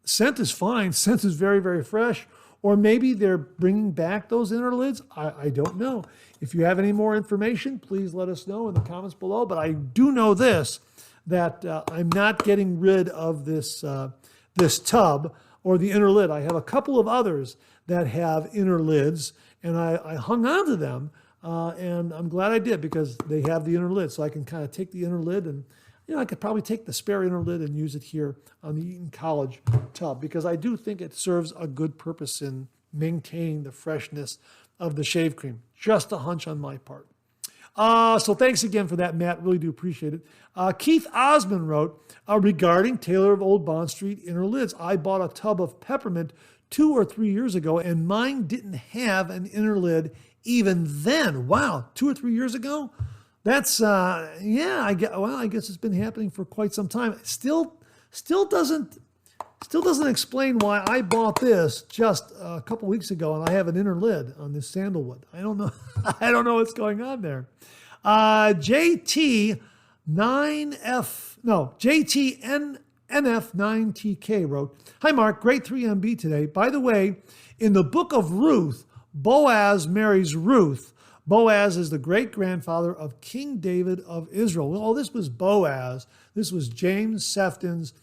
Scent is fine. Scent is very, very fresh. Or maybe they're bringing back those inner lids. I don't know. If you have any more information, please let us know in the comments below. But I do know this, that I'm not getting rid of this tub or the inner lid. I have a couple of others that have inner lids, and I hung on to them, and I'm glad I did because they have the inner lid. So I can kind of take the inner lid and, I could probably take the spare inner lid and use it here on the Eton College tub because I do think it serves a good purpose in maintaining the freshness of the shave cream. Just a hunch on my part. So thanks again for that, Matt. Really do appreciate it. Keith Osmond wrote, regarding Taylor of Old Bond Street inner lids, I bought a tub of peppermint 2 or 3 years ago, and mine didn't have an inner lid even then. Wow, 2 or 3 years ago? That's, I guess it's been happening for quite some time. Still doesn't explain why I bought this just a couple weeks ago and I have an inner lid on this Sandalwood. I don't know. I don't know what's going on there. JTNF9TK wrote, "Hi Mark, great 3MB today. By the way, in the book of Ruth, Boaz marries Ruth. Boaz is the great-grandfather of King David of Israel." Well, this was Boaz. This was James Sefton's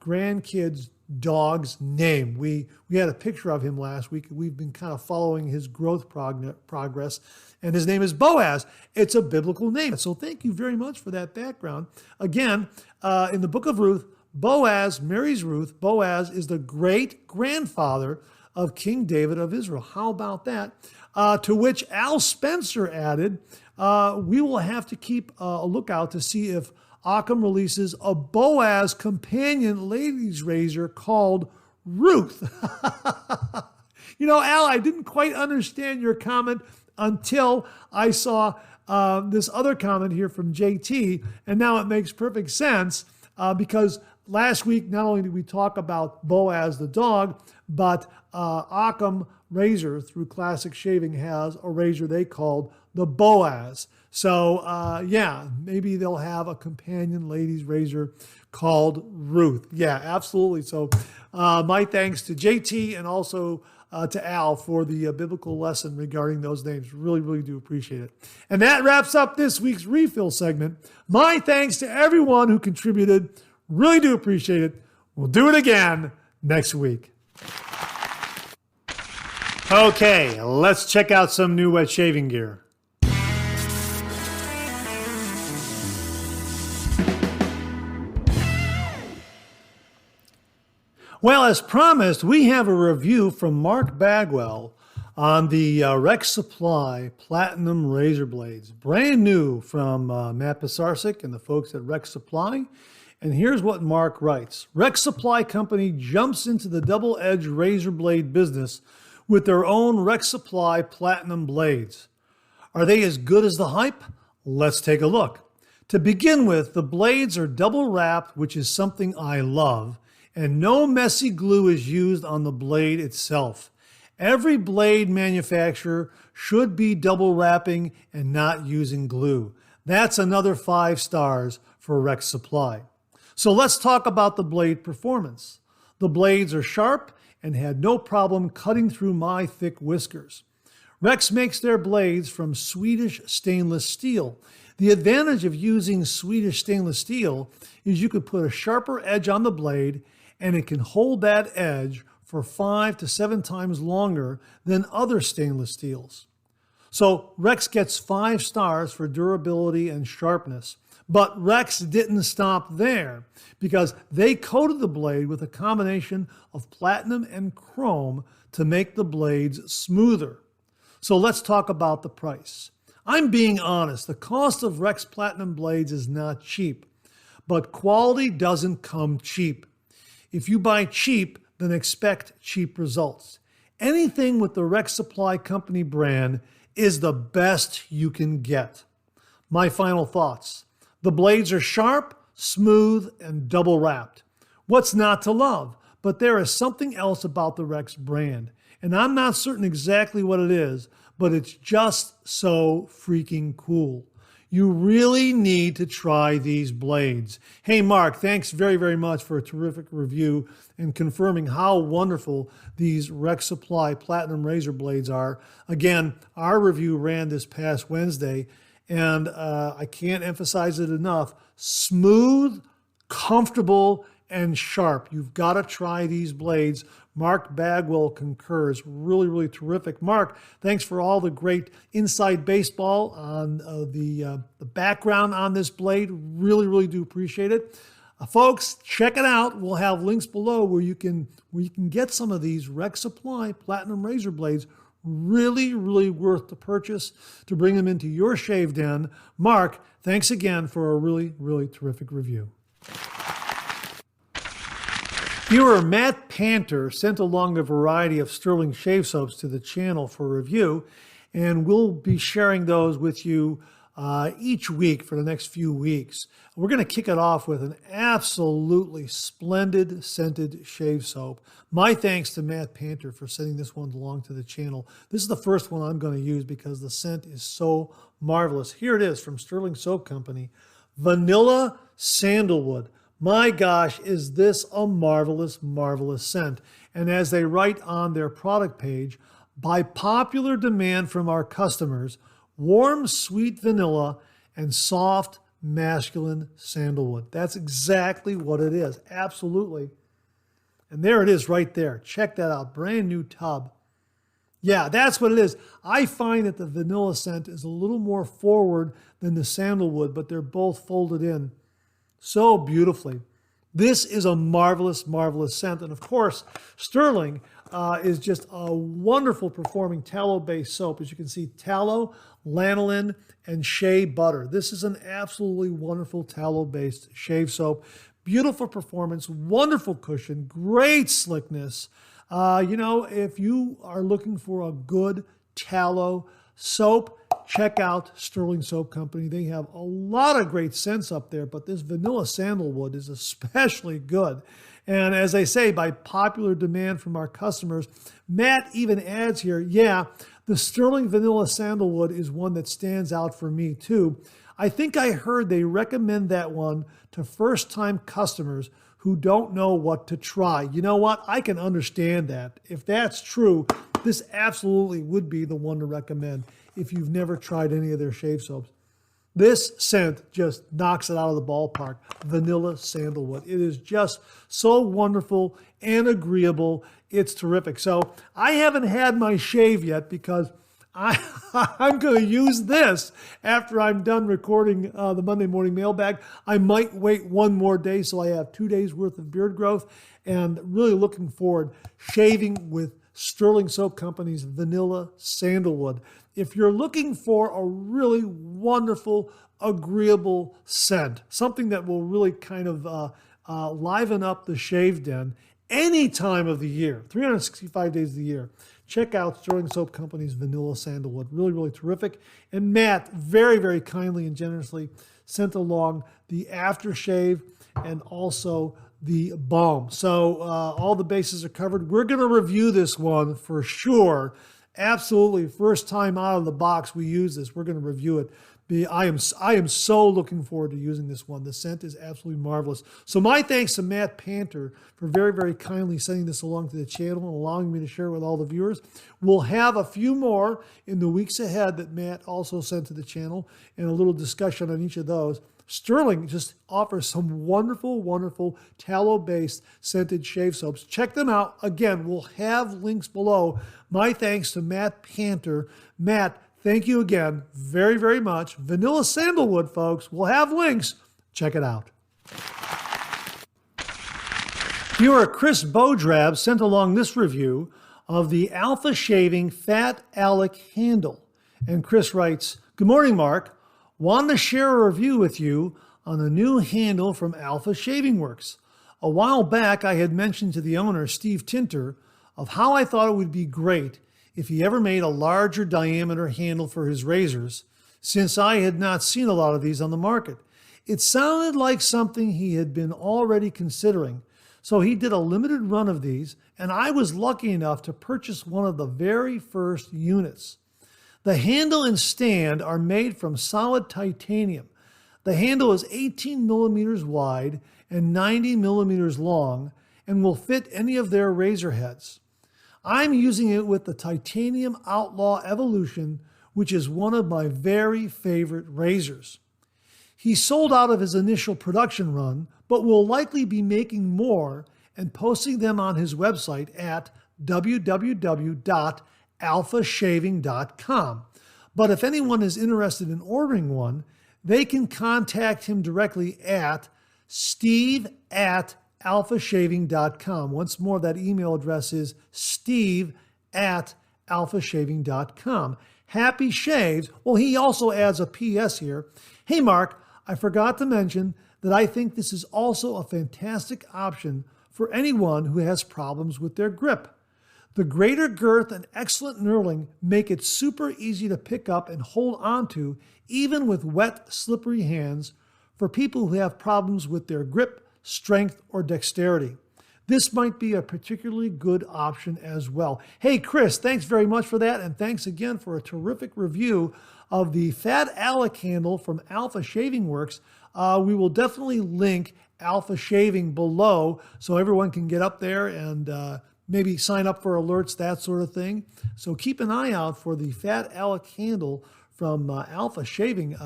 grandkid's dog's name. We had a picture of him last week. We've been kind of following his growth progress, and his name is Boaz. It's a biblical name. So thank you very much for that background. Again, in the book of Ruth, Boaz marries Ruth. Boaz is the great-grandfather of King David of Israel. How about that? To which Al Spencer added, we will have to keep a lookout to see if Occam releases a Boaz companion ladies razor called Ruth. Al, I didn't quite understand your comment until I saw this other comment here from JT, and now it makes perfect sense because last week, not only did we talk about Boaz the dog, but Occam Razor through Classic Shaving has a razor they called the Boaz. So, maybe they'll have a companion ladies razor called Ruth. Yeah, absolutely. So my thanks to JT and also to Al for the biblical lesson regarding those names. Really, really do appreciate it. And that wraps up this week's refill segment. My thanks to everyone who contributed. Really do appreciate it. We'll do it again next week. Okay, let's check out some new wet shaving gear. Well, as promised, we have a review from Mark Bagwell on the Rex Supply Platinum Razor Blades. Brand new from Matt Pisarcik and the folks at Rex Supply. And here's what Mark writes. Rex Supply Company jumps into the double-edged razor blade business with their own Rex Supply Platinum Blades. Are they as good as the hype? Let's take a look. To begin with, the blades are double wrapped, which is something I love, and no messy glue is used on the blade itself. Every blade manufacturer should be double wrapping and not using glue. That's another 5 stars for Rex Supply. So let's talk about the blade performance. The blades are sharp and had no problem cutting through my thick whiskers. Rex makes their blades from Swedish stainless steel. The advantage of using Swedish stainless steel is you could put a sharper edge on the blade and it can hold that edge for 5 to 7 times longer than other stainless steels. So Rex gets 5 stars for durability and sharpness. But Rex didn't stop there because they coated the blade with a combination of platinum and chrome to make the blades smoother. So let's talk about the price. I'm being honest, the cost of Rex Platinum blades is not cheap, but quality doesn't come cheap. If you buy cheap, then expect cheap results. Anything with the Rex Supply Company brand is the best you can get. My final thoughts. The blades are sharp, smooth, and double wrapped. What's not to love? But there is something else about the Rex brand, and I'm not certain exactly what it is, but it's just so freaking cool. You really need to try these blades. Hey, Mark, thanks very, very much for a terrific review and confirming how wonderful these Rex Supply Platinum Razor blades are. Again, our review ran this past Wednesday, and I can't emphasize it enough. Smooth, comfortable, and sharp. You've got to try these blades. Mark Bagwell concurs. Really, really terrific. Mark, thanks for all the great inside baseball on the background on this blade. Really, really do appreciate it. Folks, check it out. We'll have links below where you can get some of these Rex Supply Platinum Razor blades. Really, really worth the purchase to bring them into your shave den. Mark, thanks again for a really, really terrific review. Viewer Matt Panter sent along a variety of Stirling shave soaps to the channel for review, and we'll be sharing those with you each week for the next few weeks. We're going to kick it off with an absolutely splendid scented shave soap. My thanks to Matt Panter for sending this one along to the channel. This is the first one I'm going to use because the scent is so marvelous. Here it is from Stirling Soap Company. Vanilla Sandalwood. My gosh, is this a marvelous, marvelous scent. And as they write on their product page, by popular demand from our customers, warm, sweet vanilla and soft, masculine sandalwood. That's exactly what it is. Absolutely. And there it is right there. Check that out. Brand new tub. Yeah, that's what it is. I find that the vanilla scent is a little more forward than the sandalwood, but they're both folded in so beautifully. This is a marvelous, marvelous scent. And of course, Stirling is just a wonderful performing tallow-based soap. As you can see, tallow, lanolin, and shea butter. This is an absolutely wonderful tallow-based shave soap. Beautiful performance, wonderful cushion, great slickness. If you are looking for a good tallow soap, check out Stirling Soap Company. They have a lot of great scents up there, but this vanilla sandalwood is especially good. And as I say, by popular demand from our customers, Matt even adds here, yeah, the Stirling Vanilla Sandalwood is one that stands out for me too. I think I heard they recommend that one to first-time customers who don't know what to try. You know what? I can understand that. If that's true, this absolutely would be the one to recommend if you've never tried any of their shave soaps. This scent just knocks it out of the ballpark. Vanilla sandalwood. It is just so wonderful and agreeable. It's terrific. So I haven't had my shave yet because I'm going to use this after I'm done recording the Monday morning mailbag. I might wait one more day so I have 2 days worth of beard growth, and really looking forward shaving with Stirling Soap Company's Vanilla Sandalwood. If you're looking for a really wonderful, agreeable scent, something that will really kind of liven up the shave den any time of the year, 365 days of the year, check out Stirling Soap Company's Vanilla Sandalwood. Really, really terrific. And Matt very, very kindly and generously sent along the aftershave and also the balm. So all the bases are covered. We're going to review this one for sure. Absolutely. First time out of the box we use this. We're going to review it. I am so looking forward to using this one. The scent is absolutely marvelous. So my thanks to Matt Panter for very, very kindly sending this along to the channel and allowing me to share it with all the viewers. We'll have a few more in the weeks ahead that Matt also sent to the channel and a little discussion on each of those. Stirling just offers some wonderful, wonderful tallow-based scented shave soaps. Check them out. Again, we'll have links below. My thanks to Matt Panter. Matt, thank you again very, very much. Vanilla Sandalwood, folks. We'll have links. Check it out. Viewer Chris Beaudrab sent along this review of the Alpha Shaving Fat Alec handle. And Chris writes, "Good morning, Mark. Want to share a review with you on a new handle from Alpha Shaving Works. A while back, I had mentioned to the owner, Steve Tinter, of how I thought it would be great if he ever made a larger diameter handle for his razors, since I had not seen a lot of these on the market. It sounded like something he had been already considering, so he did a limited run of these, and I was lucky enough to purchase one of the very first units. The handle and stand are made from solid titanium. The handle is 18 millimeters wide and 90 millimeters long and will fit any of their razor heads. I'm using it with the Titanium Outlaw Evolution, which is one of my very favorite razors. He sold out of his initial production run, but will likely be making more and posting them on his website at www.alphashaving.com. But if anyone is interested in ordering one, they can contact him directly at steve@alphashaving.com. Once more, that email address is steve@alphashaving.com. Happy shaves. Well, he also adds a PS here. Hey, Mark, I forgot to mention that I think this is also a fantastic option for anyone who has problems with their grip. The greater girth and excellent knurling make it super easy to pick up and hold onto, even with wet, slippery hands, for people who have problems with their grip, strength, or dexterity. This might be a particularly good option as well. Hey, Chris, thanks very much for that, and thanks again for a terrific review of the Fat Alec handle from Alpha Shaving Works. We will definitely link Alpha Shaving below so everyone can get up there and maybe sign up for alerts, that sort of thing. So keep an eye out for the Fat Alec handle from Alpha Shaving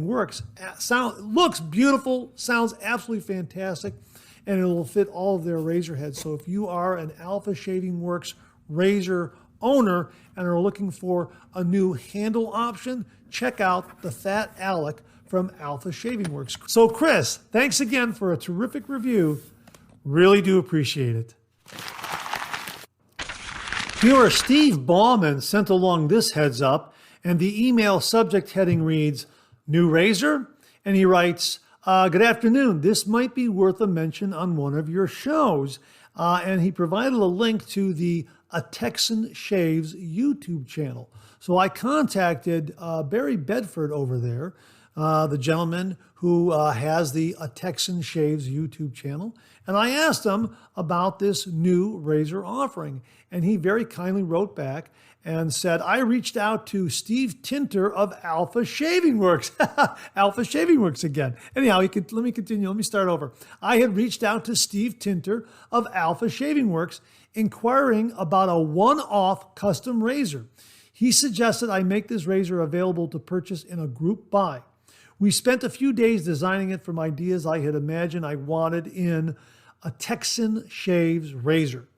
Works. Looks beautiful, sounds absolutely fantastic, and it will fit all of their razor heads. So if you are an Alpha Shaving Works razor owner and are looking for a new handle option, check out the Fat Alec from Alpha Shaving Works. So Chris, thanks again for a terrific review. Really do appreciate it. Viewer Steve Bauman sent along this heads up, and the email subject heading reads, "New razor?" And he writes, "Good afternoon. This might be worth a mention on one of your shows." And he provided a link to the Texan Shaves YouTube channel. So I contacted Barry Bedford over there, the gentleman who has the Texan Shaves YouTube channel. And I asked him about this new razor offering. And he very kindly wrote back and said, I reached out to Steve Tinter of Alpha Shaving Works. Alpha Shaving Works again. Anyhow, let me continue. Let me start over. I had reached out to Steve Tinter of Alpha Shaving Works, inquiring about a one-off custom razor. He suggested I make this razor available to purchase in a group buy. We spent a few days designing it from ideas I had imagined I wanted in a Texan Shaves razor.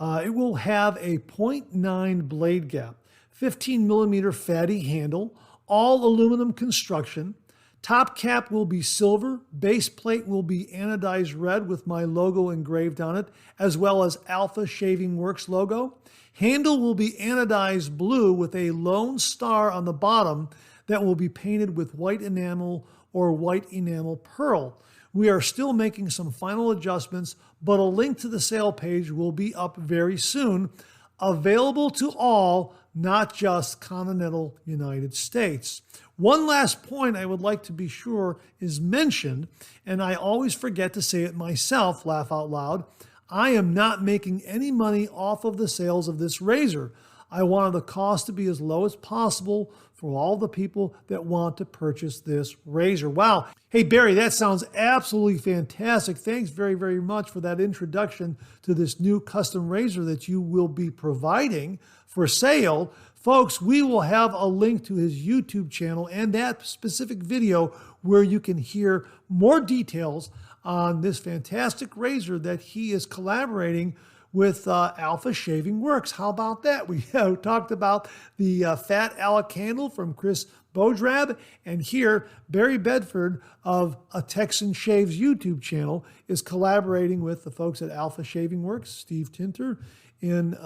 It will have a 0.9 blade gap, 15 millimeter fatty handle, all aluminum construction. Top cap will be silver. Base plate will be anodized red with my logo engraved on it, as well as Alpha Shaving Works logo. Handle will be anodized blue with a lone star on the bottom that will be painted with white enamel or white enamel pearl. We are still making some final adjustments, but a link to the sale page will be up very soon. Available to all not just continental United States. One last point I would like to be sure is mentioned, and I always forget to say it myself, laugh out loud. I am not making any money off of the sales of this razor. I wanted the cost to be as low as possible for all the people that want to purchase this razor. Wow. Hey, Barry, that sounds absolutely fantastic. Thanks very, very much for that introduction to this new custom razor that you will be providing for sale. Folks, we will have a link to his YouTube channel and that specific video where you can hear more details on this fantastic razor that he is collaborating with Alpha Shaving Works. How about that? We talked about the Fat Alec candle from Chris Bodrab, and here Barry Bedford of A Texan Shaves YouTube channel is collaborating with the folks at Alpha Shaving Works, Steve Tinter, in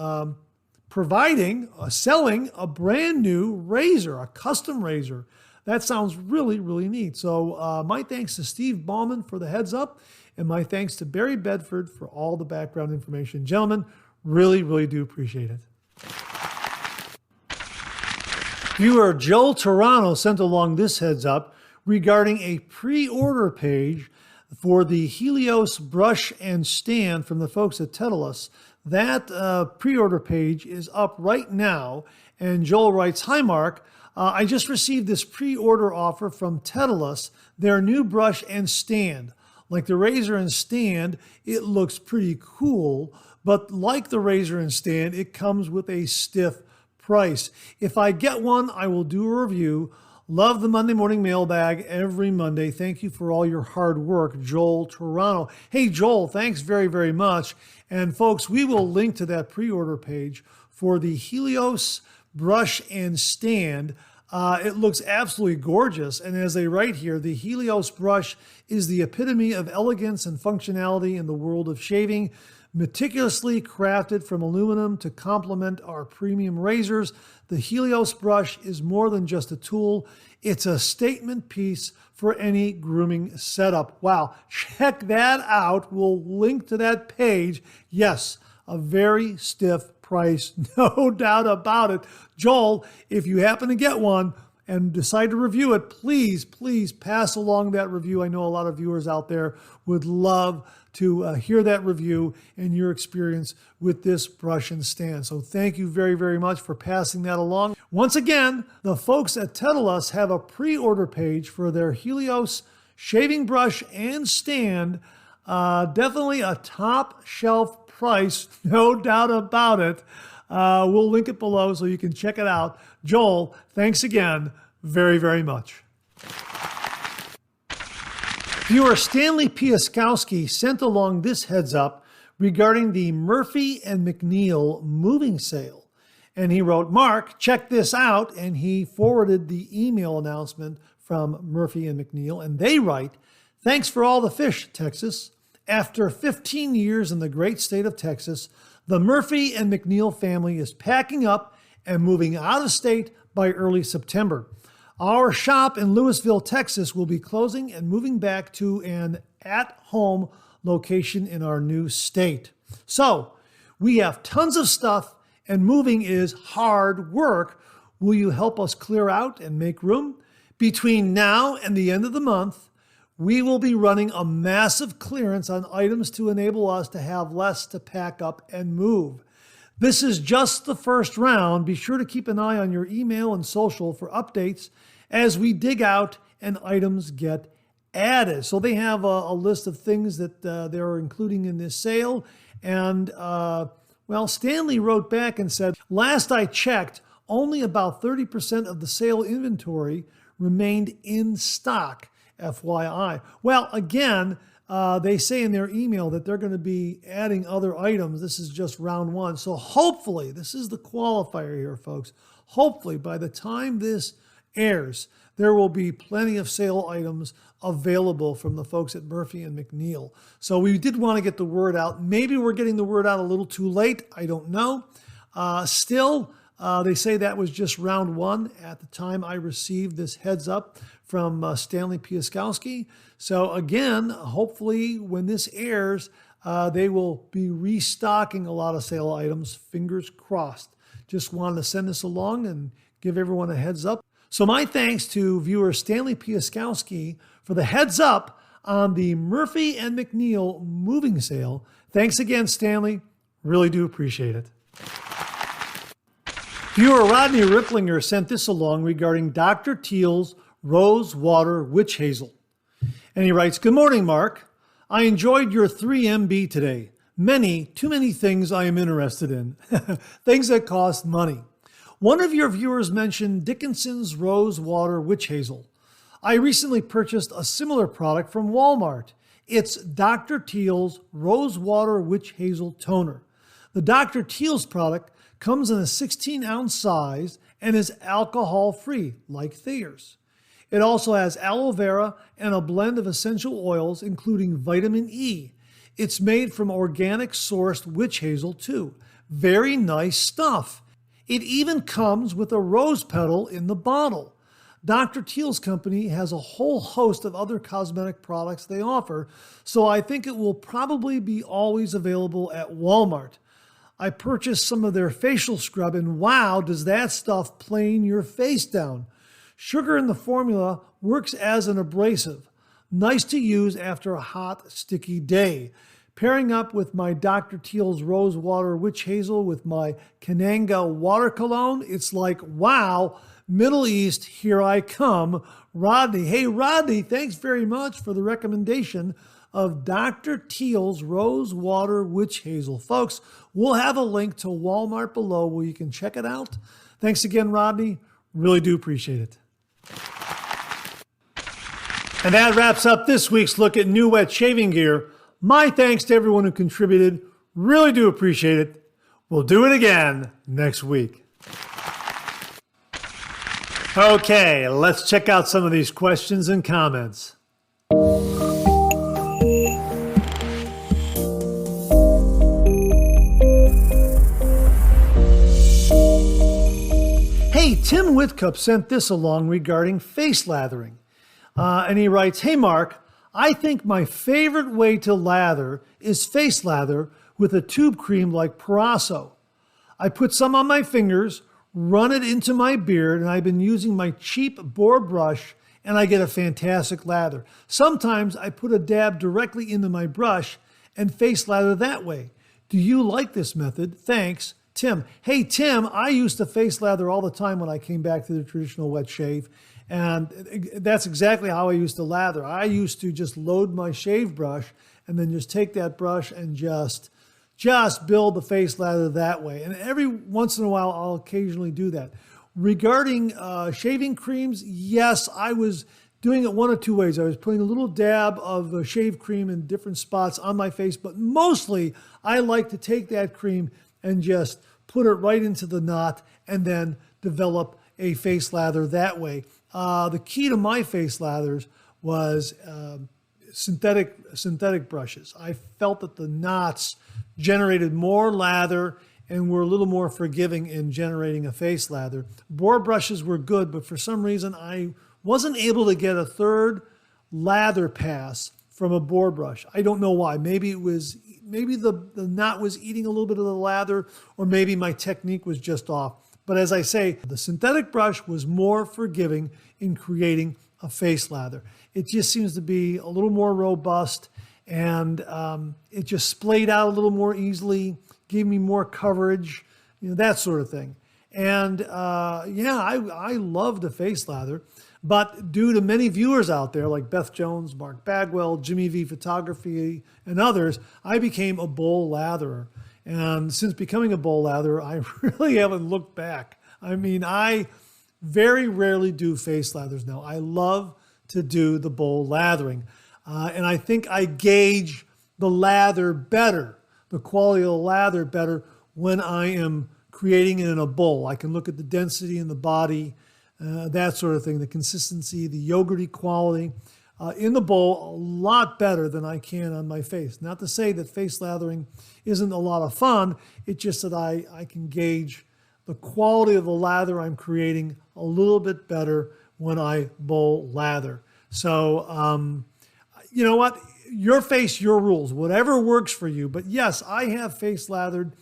selling a brand new razor, a custom razor. That sounds really, really neat. So my thanks to Steve Ballman for the heads up, and my thanks to Barry Bedford for all the background information. Gentlemen, really, really do appreciate it. Viewer Joel Toronto sent along this heads up regarding a pre-order page for the Helios brush and stand from the folks at Tedalus. That pre-order page is up right now, and Joel writes, "Hi Mark, I just received this pre-order offer from Tedalus, their new brush and stand. Like the razor and stand, it looks pretty cool, but like the razor and stand, it comes with a stiff price. If I get one, I will do a review. Love the Monday morning mailbag every Monday. Thank you for all your hard work, Joel Toronto." Hey, Joel, thanks very, very much. And folks, we will link to that pre-order page for the Helios brush and stand. It looks absolutely gorgeous. And as they write here, the Helios brush is the epitome of elegance and functionality in the world of shaving, meticulously crafted from aluminum to complement our premium razors. The Helios brush is more than just a tool. It's a statement piece for any grooming setup. Wow, check that out. We'll link to that page. Yes, a very stiff price, no doubt about it. Joel, if you happen to get one and decide to review it, please, please pass along that review. I know a lot of viewers out there would love to hear that review and your experience with this brush and stand. So thank you very, very much for passing that along. Once again, the folks at Tedalus have a pre-order page for their Helios shaving brush and stand. Definitely a top shelf price, no doubt about it. We'll link it below so you can check it out. Joel, thanks again very, very much. Viewer Stanley Piaskowski sent along this heads up regarding the Murphy and McNeil moving sale. And he wrote, "Mark, check this out." And he forwarded the email announcement from Murphy and McNeil. And they write, "Thanks for all the fish, Texas. After 15 years in the great state of Texas, the Murphy and McNeil family is packing up and moving out of state by early September. Our shop in Lewisville, Texas will be closing and moving back to an at-home location in our new state. So we have tons of stuff and moving is hard work. Will you help us clear out and make room? Between now and the end of the month, we will be running a massive clearance on items to enable us to have less to pack up and move. This is just the first round. Be sure to keep an eye on your email and social for updates as we dig out and items get added." So they have a list of things that they're including in this sale. And, Stanley wrote back and said, "Last I checked, only about 30% of the sale inventory remained in stock, FYI." Well, again, they say in their email that they're going to be adding other items. This is just round one. So hopefully, this is the qualifier here, folks. Hopefully, by the time this airs, there will be plenty of sale items available from the folks at Murphy and McNeil. So we did want to get the word out. Maybe we're getting the word out a little too late. I don't know. Still, they say that was just round one at the time I received this heads up from Stanley Piaskowski. So again, hopefully when this airs, They will be restocking a lot of sale items, fingers crossed. Just wanted to send this along and give everyone a heads up. So my thanks to viewer Stanley Piaskowski for the heads up on the Murphy and McNeil moving sale. Thanks again, Stanley. Really do appreciate it. Viewer Rodney Ricklinger sent this along regarding Dr. Teal's Rosewater Witch Hazel. And he writes, "Good morning, Mark. I enjoyed your 3MB today. Too many things I am interested in. Things that cost money. One of your viewers mentioned Dickinson's Rosewater Witch Hazel. I recently purchased a similar product from Walmart. It's Dr. Teal's Rosewater Witch Hazel Toner. The Dr. Teal's product comes in a 16-ounce size and is alcohol-free, like Thayer's. It also has aloe vera and a blend of essential oils, including vitamin E. It's made from organic sourced witch hazel, too. Very nice stuff. It even comes with a rose petal in the bottle. Dr. Teal's company has a whole host of other cosmetic products they offer, so I think it will probably be always available at Walmart. I purchased some of their facial scrub, and wow, does that stuff plane your face down. Sugar in the formula works as an abrasive. Nice to use after a hot, sticky day. Pairing up with my Dr. Teal's Rosewater Witch Hazel with my Kananga water cologne, it's like, wow, Middle East, here I come. Rodney. Hey, Rodney, thanks very much for the recommendation of Dr. Teal's Rosewater Witch Hazel. Folks, we'll have a link to Walmart below where you can check it out. Thanks again, Rodney. Really do appreciate it. And that wraps up this week's look at new wet shaving gear. My thanks to everyone who contributed. Really do appreciate it. We'll do it again next week. Okay, let's check out some of these questions and comments. Hey, Tim Whitcup sent this along regarding face lathering. And he writes, "Hey, Mark, I think my favorite way to lather is face lather with a tube cream like Parasso. I put some on my fingers, run it into my beard, and I've been using my cheap boar brush, and I get a fantastic lather. Sometimes I put a dab directly into my brush and face lather that way. Do you like this method? Thanks, Tim." Hey, Tim, I used to face lather all the time when I came back to the traditional wet shave. And that's exactly how I used to lather. I used to just load my shave brush and then just take that brush and just build the face lather that way. And every once in a while, I'll occasionally do that. Regarding shaving creams, yes, I was doing it one of two ways. I was putting a little dab of shave cream in different spots on my face, but mostly I like to take that cream and just put it right into the knot and then develop a face lather that way. The key to my face lathers was synthetic brushes. I felt that the knots generated more lather and were a little more forgiving in generating a face lather. Boar brushes were good, but for some reason I wasn't able to get a third lather pass from a boar brush. I don't know why. Maybe the knot was eating a little bit of the lather, or maybe my technique was just off. But as I say, the synthetic brush was more forgiving in creating a face lather. It just seems to be a little more robust, and it just splayed out a little more easily, gave me more coverage, that sort of thing. And I love the face lather, but due to many viewers out there like Beth Jones, Mark Bagwell, Jimmy V Photography, and others, I became a bowl latherer. And since becoming a bowl latherer, I really haven't looked back. I mean, I very rarely do face lathers now. I love to do the bowl lathering. And I think I gauge the lather better, the quality of the lather better when I am creating it in a bowl. I can look at the density in the body, that sort of thing, the consistency, the yogurty quality. In the bowl, a lot better than I can on my face. Not to say that face lathering isn't a lot of fun, it's just that I can gauge the quality of the lather I'm creating a little bit better when I bowl lather. So, you know what? your face, your rules, whatever works for you. But yes, I have face lathered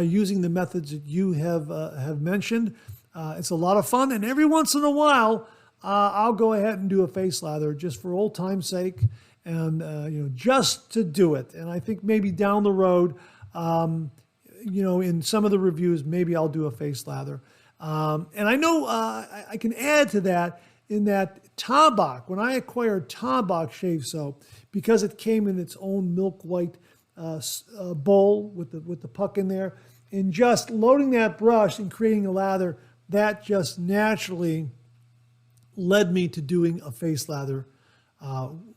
using the methods that you have mentioned. It's a lot of fun, and every once in a while, I'll go ahead and do a face lather just for old time's sake, and just to do it. And I think maybe down the road, in some of the reviews, maybe I'll do a face lather. And I know I can add to that in that Tabak, when I acquired Tabak shave soap, because it came in its own milk white bowl with the puck in there, and just loading that brush and creating a lather, that just naturally led me to doing a face lather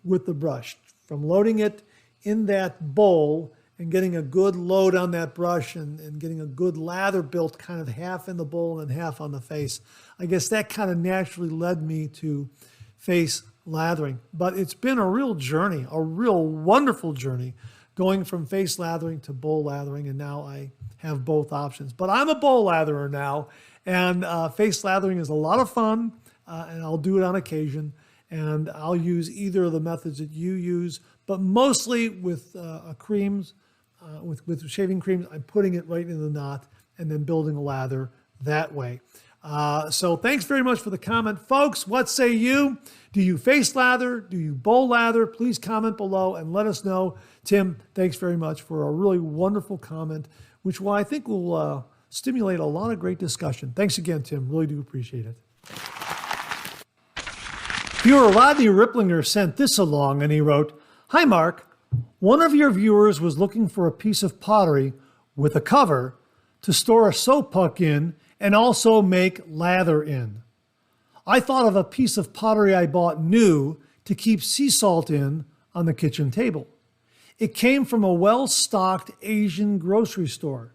with the brush. From loading it in that bowl and getting a good load on that brush and getting a good lather built kind of half in the bowl and half on the face. I guess that kind of naturally led me to face lathering. But it's been a real journey, a real wonderful journey, going from face lathering to bowl lathering, and now I have both options. But I'm a bowl latherer now, and face lathering is a lot of fun, and I'll do it on occasion, and I'll use either of the methods that you use, but mostly with creams, with shaving creams. I'm putting it right in the knot and then building a lather that way. So thanks very much for the comment. Folks, what say you? Do you face lather? Do you bowl lather? Please comment below and let us know. Tim, thanks very much for a really wonderful comment, which I think will stimulate a lot of great discussion. Thanks again, Tim. Really do appreciate it. Viewer Rodney Ripplinger sent this along, and he wrote, "Hi, Mark. One of your viewers was looking for a piece of pottery with a cover to store a soap puck in and also make lather in. I thought of a piece of pottery I bought new to keep sea salt in on the kitchen table. It came from a well-stocked Asian grocery store.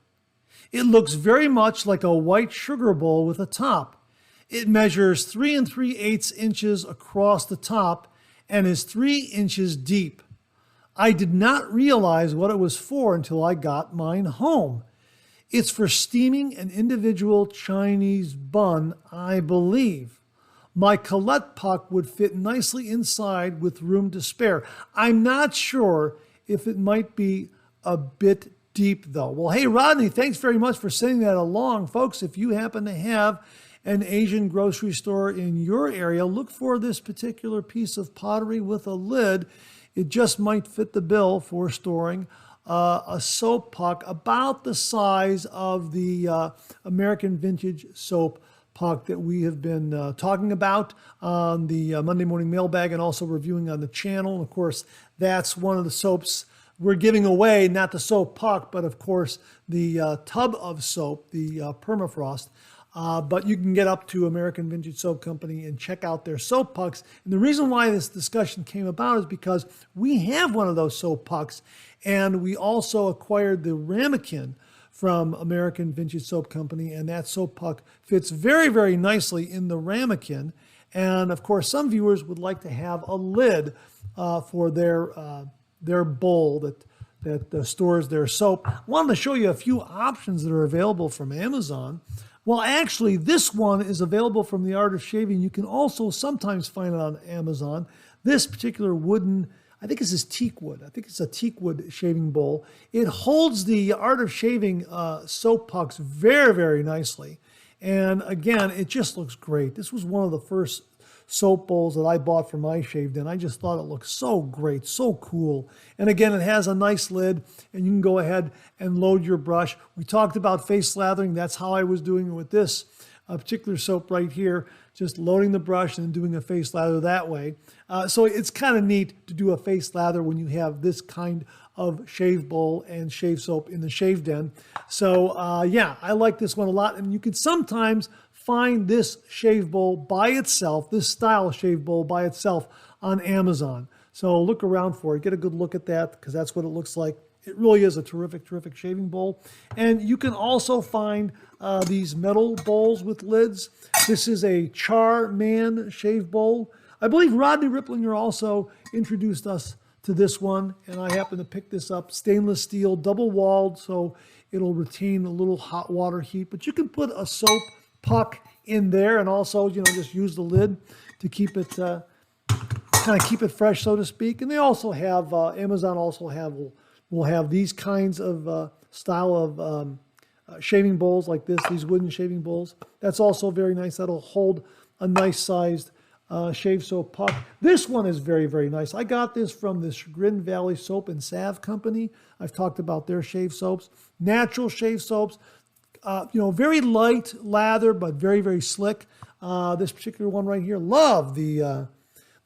It looks very much like a white sugar bowl with a top. It measures 3 3/8 inches across the top and is 3 inches deep. I did not realize what it was for until I got mine home. It's for steaming an individual Chinese bun, I believe. My Colette puck would fit nicely inside with room to spare. I'm not sure if it might be a bit deep though." Well, hey, Rodney, thanks very much for sending that along. Folks, if you happen to have an Asian grocery store in your area, look for this particular piece of pottery with a lid. It just might fit the bill for storing a soap puck about the size of the American Vintage soap puck that we have been talking about on the Monday Morning Mailbag and also reviewing on the channel. And of course, that's one of the soaps we're giving away, not the soap puck, but of course the tub of soap, the permafrost. But you can get up to American Vintage Soap Company and check out their soap pucks. And the reason why this discussion came about is because we have one of those soap pucks, and we also acquired the ramekin from American Vintage Soap Company, and that soap puck fits very, very nicely in the ramekin. And of course, some viewers would like to have a lid for their bowl that stores their soap. I wanted to show you a few options that are available from Amazon. Well, actually, this one is available from The Art of Shaving. You can also sometimes find it on Amazon. This particular wooden, I think this is teak wood. I think it's a teak wood shaving bowl. It holds the Art of Shaving soap pucks very, very nicely. And again, it just looks great. This was one of the first soap bowls that I bought for my shave den. I just thought it looked so great, so cool. And again, it has a nice lid, and you can go ahead and load your brush. We talked about face lathering. That's how I was doing it with this particular soap right here, just loading the brush and doing a face lather that way. So it's kind of neat to do a face lather when you have this kind of shave bowl and shave soap in the shave den. So yeah, I like this one a lot. And you can sometimes find this shave bowl by itself, this style shave bowl by itself on Amazon. So look around for it. Get a good look at that because that's what it looks like. It really is a terrific, terrific shaving bowl. And you can also find these metal bowls with lids. This is a Charman shave bowl. I believe Rodney Ripplinger also introduced us to this one, and I happen to pick this up. Stainless steel, double-walled, so it'll retain a little hot water heat. But you can put a soap puck in there and also, just use the lid to keep it kind of keep it fresh, so to speak. And they also have, Amazon also will have these kinds of style of shaving bowls like this, these wooden shaving bowls. That's also very nice. That'll hold a nice sized shave soap puck. This one is very, very nice. I got this from the Chagrin Valley Soap and Salve Company. I've talked about their shave soaps. Natural shave soaps, very light lather, but very, very slick. This particular one right here, love the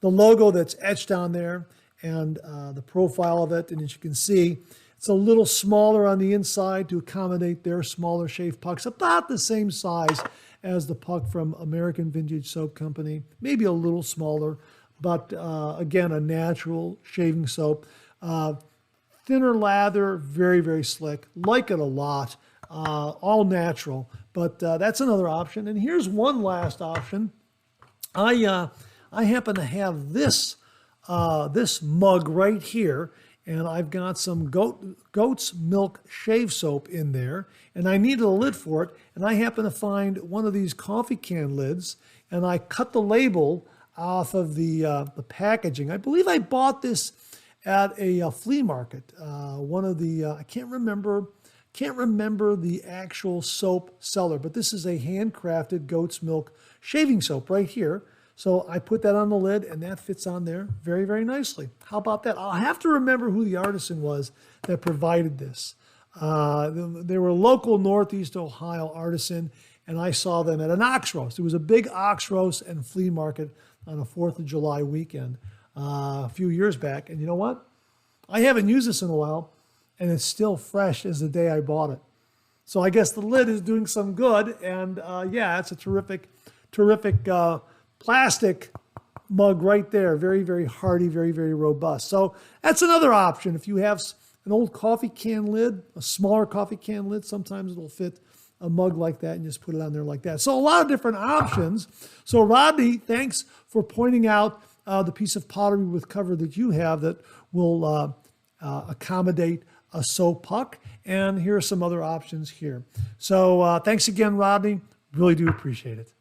logo that's etched on there and the profile of it. And as you can see, it's a little smaller on the inside to accommodate their smaller shave pucks, about the same size as the puck from American Vintage Soap Company, maybe a little smaller, but again, a natural shaving soap. Thinner lather, very, very slick. Like it a lot. All natural, but that's another option. And here's one last option. I happen to have this mug right here, and I've got some goat's milk shave soap in there, and I needed a lid for it, and I happen to find one of these coffee can lids, and I cut the label off of the packaging. I believe I bought this at a flea market. One of the I can't remember the actual soap seller, but this is a handcrafted goat's milk shaving soap right here. So I put that on the lid, and that fits on there very, very nicely. How about that? I'll have to remember who the artisan was that provided this. They were a local Northeast Ohio artisan, and I saw them at an ox roast. It was a big ox roast and flea market on a 4th of July weekend a few years back. And you know what? I haven't used this in a while, and it's still fresh as the day I bought it. So I guess the lid is doing some good, and it's a terrific plastic mug right there. Very, very hardy, very, very robust. So that's another option. If you have an old coffee can lid, a smaller coffee can lid, sometimes it'll fit a mug like that and just put it on there like that. So a lot of different options. So Rodney, thanks for pointing out the piece of pottery with cover that you have that will accommodate a soap puck. And here are some other options here. So thanks again, Rodney. Really do appreciate it.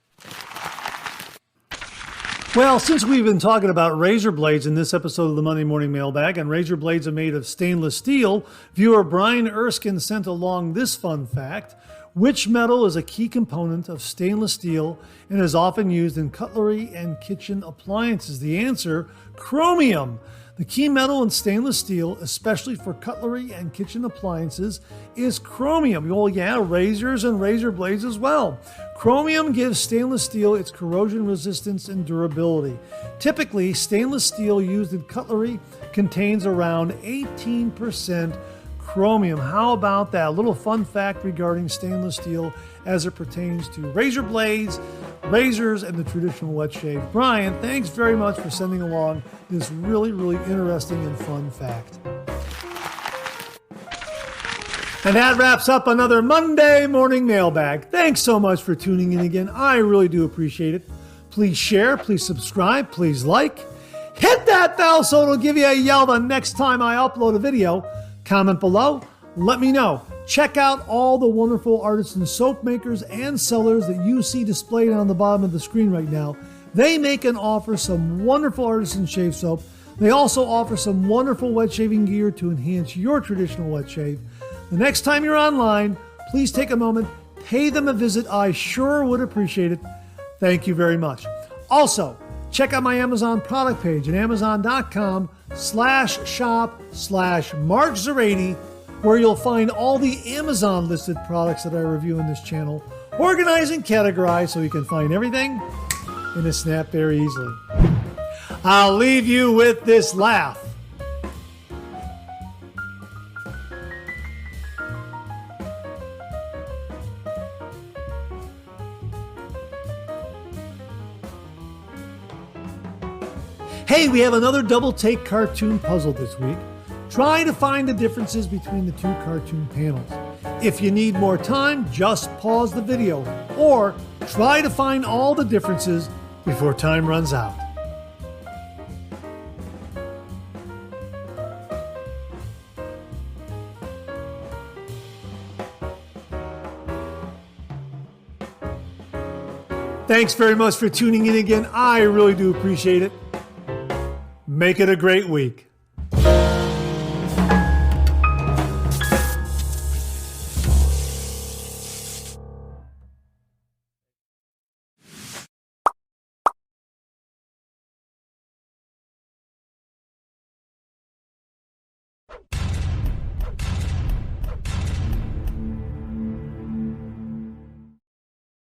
Well, since we've been talking about razor blades in this episode of the Monday Morning Mailbag, and razor blades are made of stainless steel, viewer Brian Erskine sent along this fun fact. Which metal is a key component of stainless steel and is often used in cutlery and kitchen appliances? The answer, chromium. The key metal in stainless steel, especially for cutlery and kitchen appliances, is chromium. Well, yeah, razors and razor blades as well. Chromium gives stainless steel its corrosion resistance and durability. Typically, stainless steel used in cutlery contains around 18% chromium. How about that? A little fun fact regarding stainless steel as it pertains to razor blades, razors, and the traditional wet shave. Brian, thanks very much for sending along this really, really interesting and fun fact. And that wraps up another Monday Morning Mailbag. Thanks so much for tuning in again. I really do appreciate it. Please share, please subscribe, please like. Hit that bell so it'll give you a yell the next time I upload a video. Comment below, let me know. Check out all the wonderful artisan soap makers and sellers that you see displayed on the bottom of the screen right now. They make and offer some wonderful artisan shave soap. They also offer some wonderful wet shaving gear to enhance your traditional wet shave. The next time you're online, please take a moment, pay them a visit. I sure would appreciate it. Thank you very much. Also, check out my Amazon product page at amazon.com/shop/Mark Zarady, where you'll find all the Amazon listed products that I review in this channel, organized and categorized so you can find everything in a snap very easily. I'll leave you with this laugh. Hey, we have another double take cartoon puzzle this week. Try to find the differences between the two cartoon panels. If you need more time, just pause the video or try to find all the differences before time runs out. Thanks very much for tuning in again. I really do appreciate it. Make it a great week.